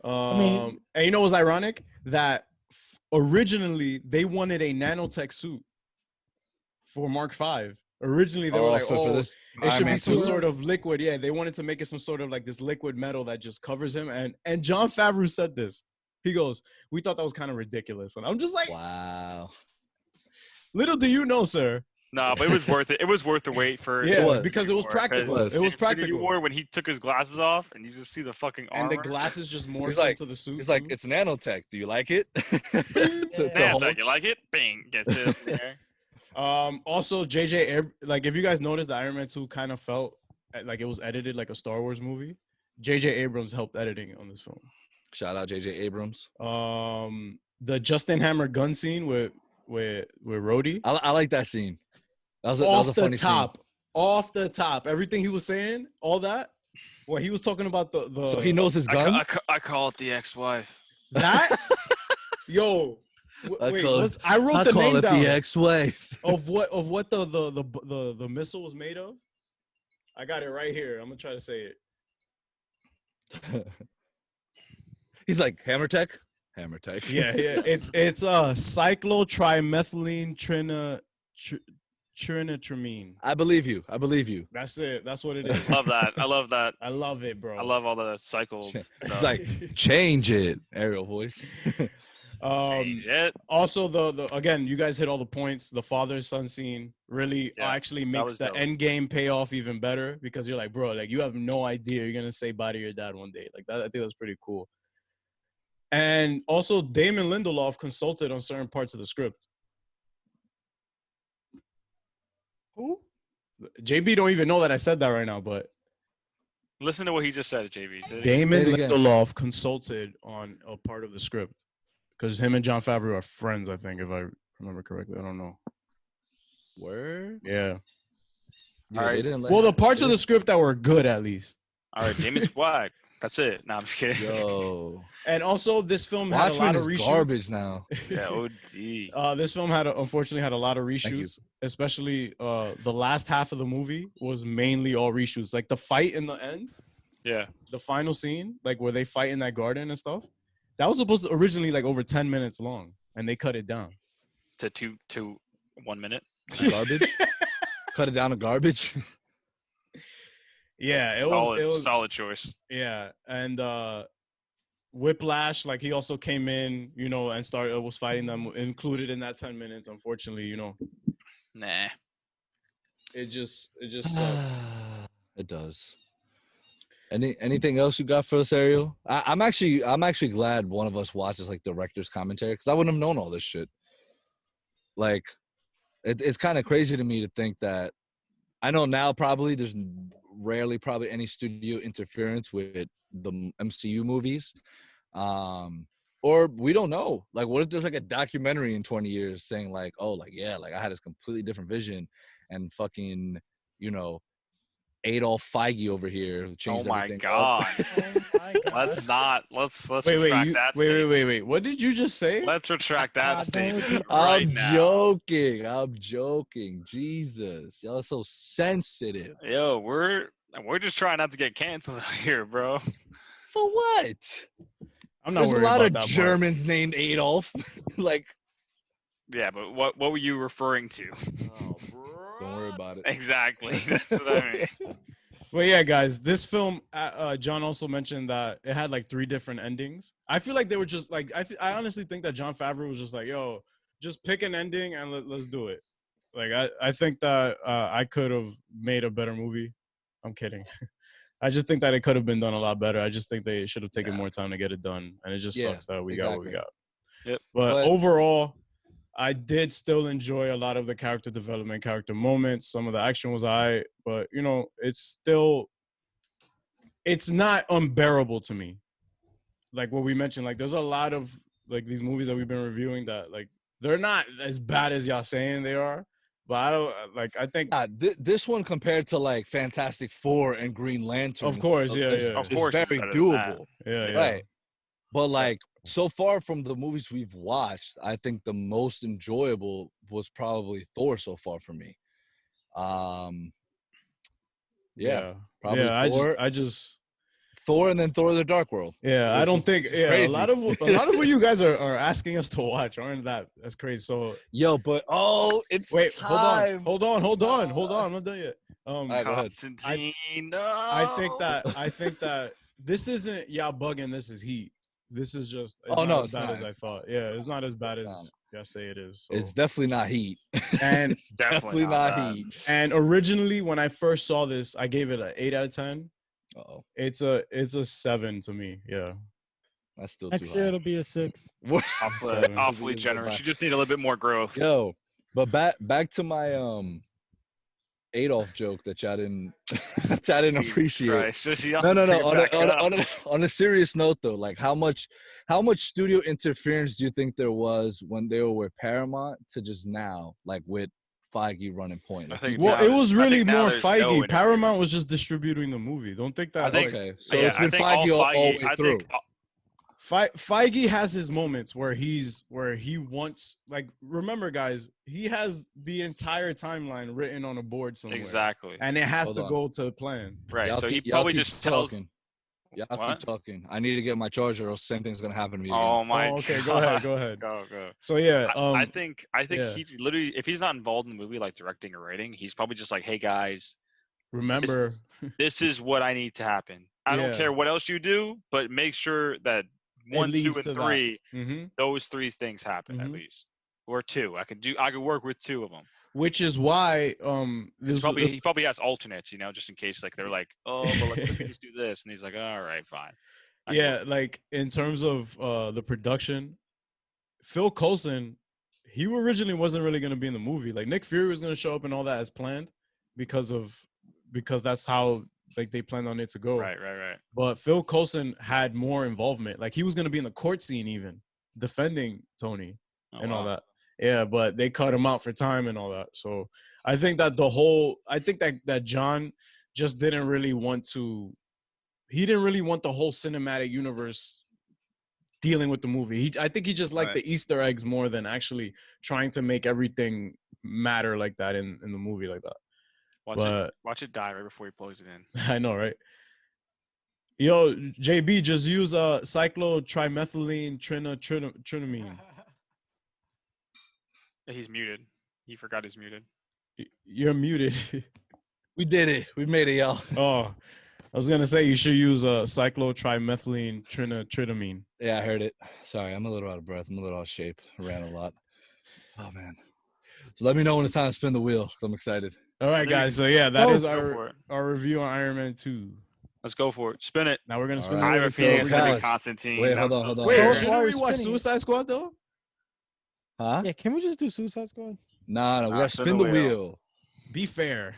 Yeah.
I mean,
And you know what's ironic? That originally they wanted a nanotech suit for Mark V. Originally they were like,
for this
it should
Iron
be
Man
some
2?
sort of liquid. Yeah, they wanted to make it some sort of like this liquid metal that just covers him. And Jon Favreau said this. He goes, "We thought that was kind of ridiculous." And I'm just like,
Wow.
little do you know, sir.
No, but it was worth it. It was worth the wait for.
Yeah,
was.
because it was practical.
It was.
It was
Infinity
practical.
War when he took his glasses off and you just see the fucking armor.
And the glasses just morphed
like-
into the suit.
He's like,
too.
it's nanotech. Do you like it?
Yeah, it's like, you like it? Bing, gets it up there.
Also, like if you guys noticed, the Iron Man 2 kind of felt like it was edited like a Star Wars movie. J.J. Abrams helped editing on this film.
Shout out J.J. Abrams.
The Justin Hammer gun scene with Rhodey.
I like that scene. That was
Off
a
the
funny
top. Off the top. Everything he was saying, all that. When he was talking about the
So he knows his guns.
I call it the ex-wife.
that. Yo, wait. I wrote
I
the
call
name
it
down
the ex-wife.
of what the missile was made of. I got it right here. I'm gonna try to say it.
He's like Hammer Tech.
Yeah. It's cyclotrimethylenetrinitramine.
I believe you.
That's it. That's what it is.
Love that. I love that.
I love it, bro.
I love all the cycles.
It's like change it. Ariel voice.
Change it.
Also, the again, you guys hit all the points. The father-son scene really actually makes
was
the
dope.
end game payoff even better because you're like, bro, like you have no idea you're gonna say bye to your dad one day. Like that, I think that's pretty cool. And also, Damon Lindelof consulted on certain parts of the script.
Who?
JB don't even know that I said that right now, but
Listen to what he just said, JB. Say it again.
Damon
Say it again.
Lindelof consulted on a part of the script because him and Jon Favreau are friends, I think, if I remember correctly. I don't know.
Word.
Yeah.
Yeah,
All right.
they didn't let
Well, the
him-
parts of the script that were good, at least.
All right, Damon Swag. That's it. No, I'm just kidding.
Yo,
And also, this film had a
Watchmen
lot of
is
reshoots.
garbage now.
Yeah, OD.
This film unfortunately had a lot of
you.
reshoots, especially the last half of the movie was mainly all reshoots. Like the fight in the end,
Yeah.
the final scene, like where they fight in that garden and stuff, that was supposed to originally like over 10 minutes long, and they cut it down.
To 1 minute.
Garbage. Cut it down to garbage.
Yeah,
Solid,
it was
solid choice.
yeah, and Whiplash, like he also came in, and was fighting them, included in that 10 minutes. Unfortunately,
Nah.
it just sucked.
It does. Anything else you got for us, Ariel? I'm actually glad one of us watches like director's commentary because I wouldn't have known all this shit. Like, it's kind of crazy to me to think that I know now probably there's rarely probably any studio interference with the MCU movies, or we don't know. Like, what if there's like a documentary in 20 years saying like, oh, like yeah, like I had this completely different vision, and fucking Adolf Feige over here who
Oh
changed
my
everything.
god.
Oh my God.
Let's
Wait,
retract that. statement.
wait. What did you just say?
Let's retract that
God,
statement
don't-
right
I'm
now.
joking. Jesus, y'all are so sensitive.
Yo, we're just trying not to get canceled out here, bro.
For what?
I'm not
There's a
worried
lot
about
of
that part.
Germans named Adolf. Like,
Yeah, but what were you referring to?
don't worry about it.
Exactly. That's what I mean.
Well, yeah, guys, this film, John also mentioned that it had like 3 different endings. I feel like they were just like, I honestly think that Jon Favreau was just like, yo, just pick an ending and let's do it. Like, I think that I could have made a better movie. I'm kidding. I just think that it could have been done a lot better. I just think they should have taken more time to get it done. And it just
Yeah,
sucks that we got what we got.
Yep.
But
But-
overall, I did still enjoy a lot of the character development, character moments. Some of the action was but it's not unbearable to me. Like what we mentioned, like there's a lot of like these movies that we've been reviewing that like They're not as bad as y'all saying they are, but I don't like. I think,
This one compared to like Fantastic Four and Green Lantern,
of course, yeah,
is,
yeah,
Of
is
course, it's
very
better than that.
doable,
yeah.
right? But like so far from the movies we've watched, I think the most enjoyable was probably Thor so far for me. Yeah, probably Thor.
I just.
Thor and then Thor: The Dark World.
Yeah, I don't think. Yeah,
crazy.
a lot of what you guys are asking us to watch aren't that's crazy. So
But it's
wait,
time.
hold on. I'm not done yet.
Right, go ahead.
Constantine, no.
I think that this isn't y'all bugging. This is heat. This is just. It's not as bad as I thought. Yeah, it's not as bad as y'all say it is. So.
It's definitely not heat.
And
it's definitely not
bad.
heat.
And originally, when I first saw this, I gave it an 8 out of 10.
Uh-oh.
It's a 7 to me. Yeah.
That's still
Next
too
year
high.
it'll be a 6.
Awfully generous. You just need a little bit more growth.
Yo, but back to my Adolf joke that y'all didn't appreciate. No. On a serious note though, like how much studio interference do you think there was when they were with Paramount to just now, like with Feige running point? Like,
well, it was really more
there's
Feige.
no
Paramount was just distributing the movie. Don't think that.
Okay, so it's been Feige all the way through.
Feige has his moments where he wants, like, remember guys, he has the entire timeline written on a board somewhere.
Exactly.
And it has to go to plan.
Right. So he
y'all
probably
keep
just tells.
Y'all keep talking. I need to get my charger, or same thing's gonna happen to me.
Oh my.
Okay,
God.
go ahead.
Go.
So yeah,
I think he's literally, if he's not involved in the movie, like directing or writing, he's probably just like, hey guys,
remember,
this is what I need to happen. I don't care what else you do, but make sure that 1, 2, and 3, those 3 things happen at least, or 2. I could work with 2 of them.
Which is why
he probably has alternates, just in case, like they're like, oh, but like, what if we just do this? And he's like, all right, fine.
Like in terms of the production, Phil Coulson, he originally wasn't really going to be in the movie. Like Nick Fury was going to show up and all that as planned because that's how like they planned on it to go.
Right.
But Phil Coulson had more involvement. Like he was going to be in the court scene even, defending Tony all that. Yeah, but they cut him out for time and all that. So I think that that John just didn't really want the whole cinematic universe dealing with the movie. I think he just liked the Easter eggs more than actually trying to make everything matter like that in the movie like that.
Watch it die right before he plugs it in.
I know, right? Yo, JB, just use cyclotrimethylenetrinitramine.
He's muted. He forgot he's muted.
You're muted.
We did it. We made it, y'all.
Oh, I was gonna say you should use cyclotrimethylenetrinitramine.
Yeah, I heard it. Sorry, I'm a little out of breath. I'm a little out of shape. I ran a lot. Oh man. So let me know when it's time to spin the wheel, because I'm excited.
All right, guys. So yeah, that is our review on Iron Man 2.
Let's go for it. Spin it.
Now we're gonna spin.
I have a feeling it's gonna be Constantine.
Wait, hold on.
Wait, shouldn't we watch Suicide Squad though?
Huh?
Yeah, can we just do Suicide Squad?
No, we gotta spin the wheel.
Be fair.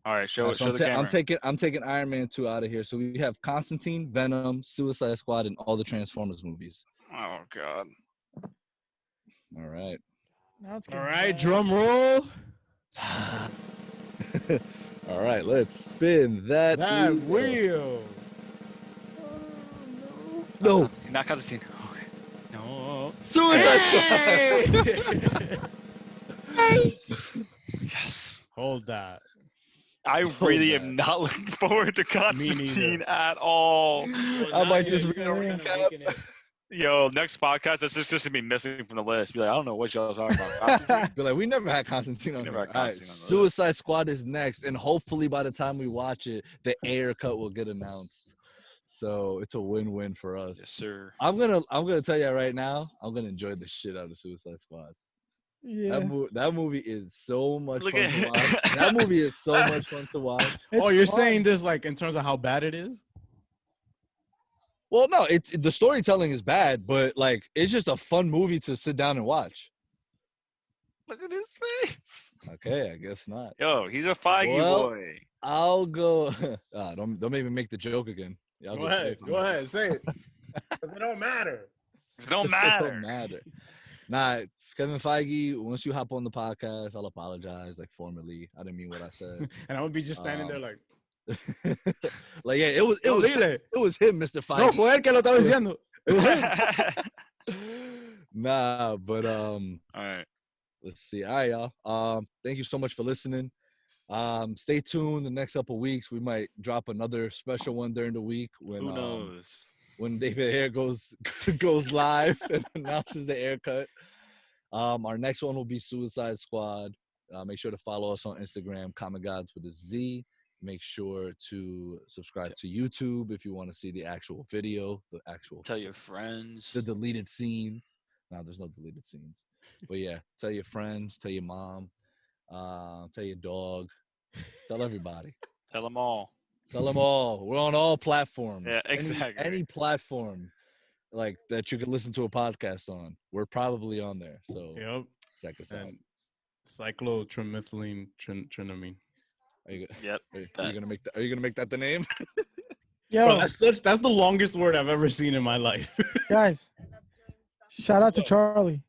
All right, show the camera.
I'm taking Iron Man 2 out of here. So we have Constantine, Venom, Suicide Squad, and all the Transformers movies.
Oh God.
All right.
Now it's
all right, drum roll.
All right, let's spin that
wheel.
No.
Not Constantine. Okay. No.
Suicide Squad.
Yes.
Hold that.
I really am not looking forward to Constantine at all.
I might just recap.
Yo, next podcast, that's just gonna be missing from the list. Be like, I don't know what y'all talking about.
Be like, we never had Constantine on here. All right, Suicide Squad is next, and hopefully by the time we watch it, the Ayer cut will get announced. So it's a win-win for us.
Yes, sir.
I'm gonna tell you right now, I'm gonna enjoy the shit out of Suicide Squad.
Yeah,
that movie is so much fun to watch. That movie is so much fun to watch.
You're saying this like in terms of how bad it is?
Well, no, it's the storytelling is bad, but like it's just a fun movie to sit down and watch.
Look at his face.
Okay, I guess not.
Yo, he's a Feige boy.
I'll go. Don't make me make the joke again.
Go ahead, say it. Because it don't matter.
It don't matter.
Nah, Kevin Feige, once you hop on the podcast, I'll apologize, like, formally. I didn't mean what I said.
And I would be just standing there like,
Like, yeah, it was
"Yo,
him,
dile."
it was him, Mr.
No,
Feige.
fue él que lo estaba diciendo.
It was him. Nah, but
All right.
let's see. All right, y'all. Thank you so much for listening. Stay tuned. The next couple weeks, we might drop another special one during the week when
Who knows?
when David Ayer goes live and announces the haircut. Our next one will be Suicide Squad. Make sure to follow us on Instagram, Comic Gods with a Z. Make sure to subscribe to YouTube if you want to see the actual video, the actual
Tell your friends.
the deleted scenes. No, there's no deleted scenes. But yeah, tell your friends, tell your mom, tell your dog, tell everybody.
Tell them all.
Tell them all. We're on all platforms.
Yeah, exactly.
Any platform like that you can listen to a podcast on. We're probably on there. So
Yep.
check us out.
And Cyclotrimethylenetrinitramine.
Are you,
Yep.
are you
bet.
gonna make that? Are you gonna make that the name?
Yo,
Bro, that's the longest word I've ever seen in my life.
guys, shout out to Charlie.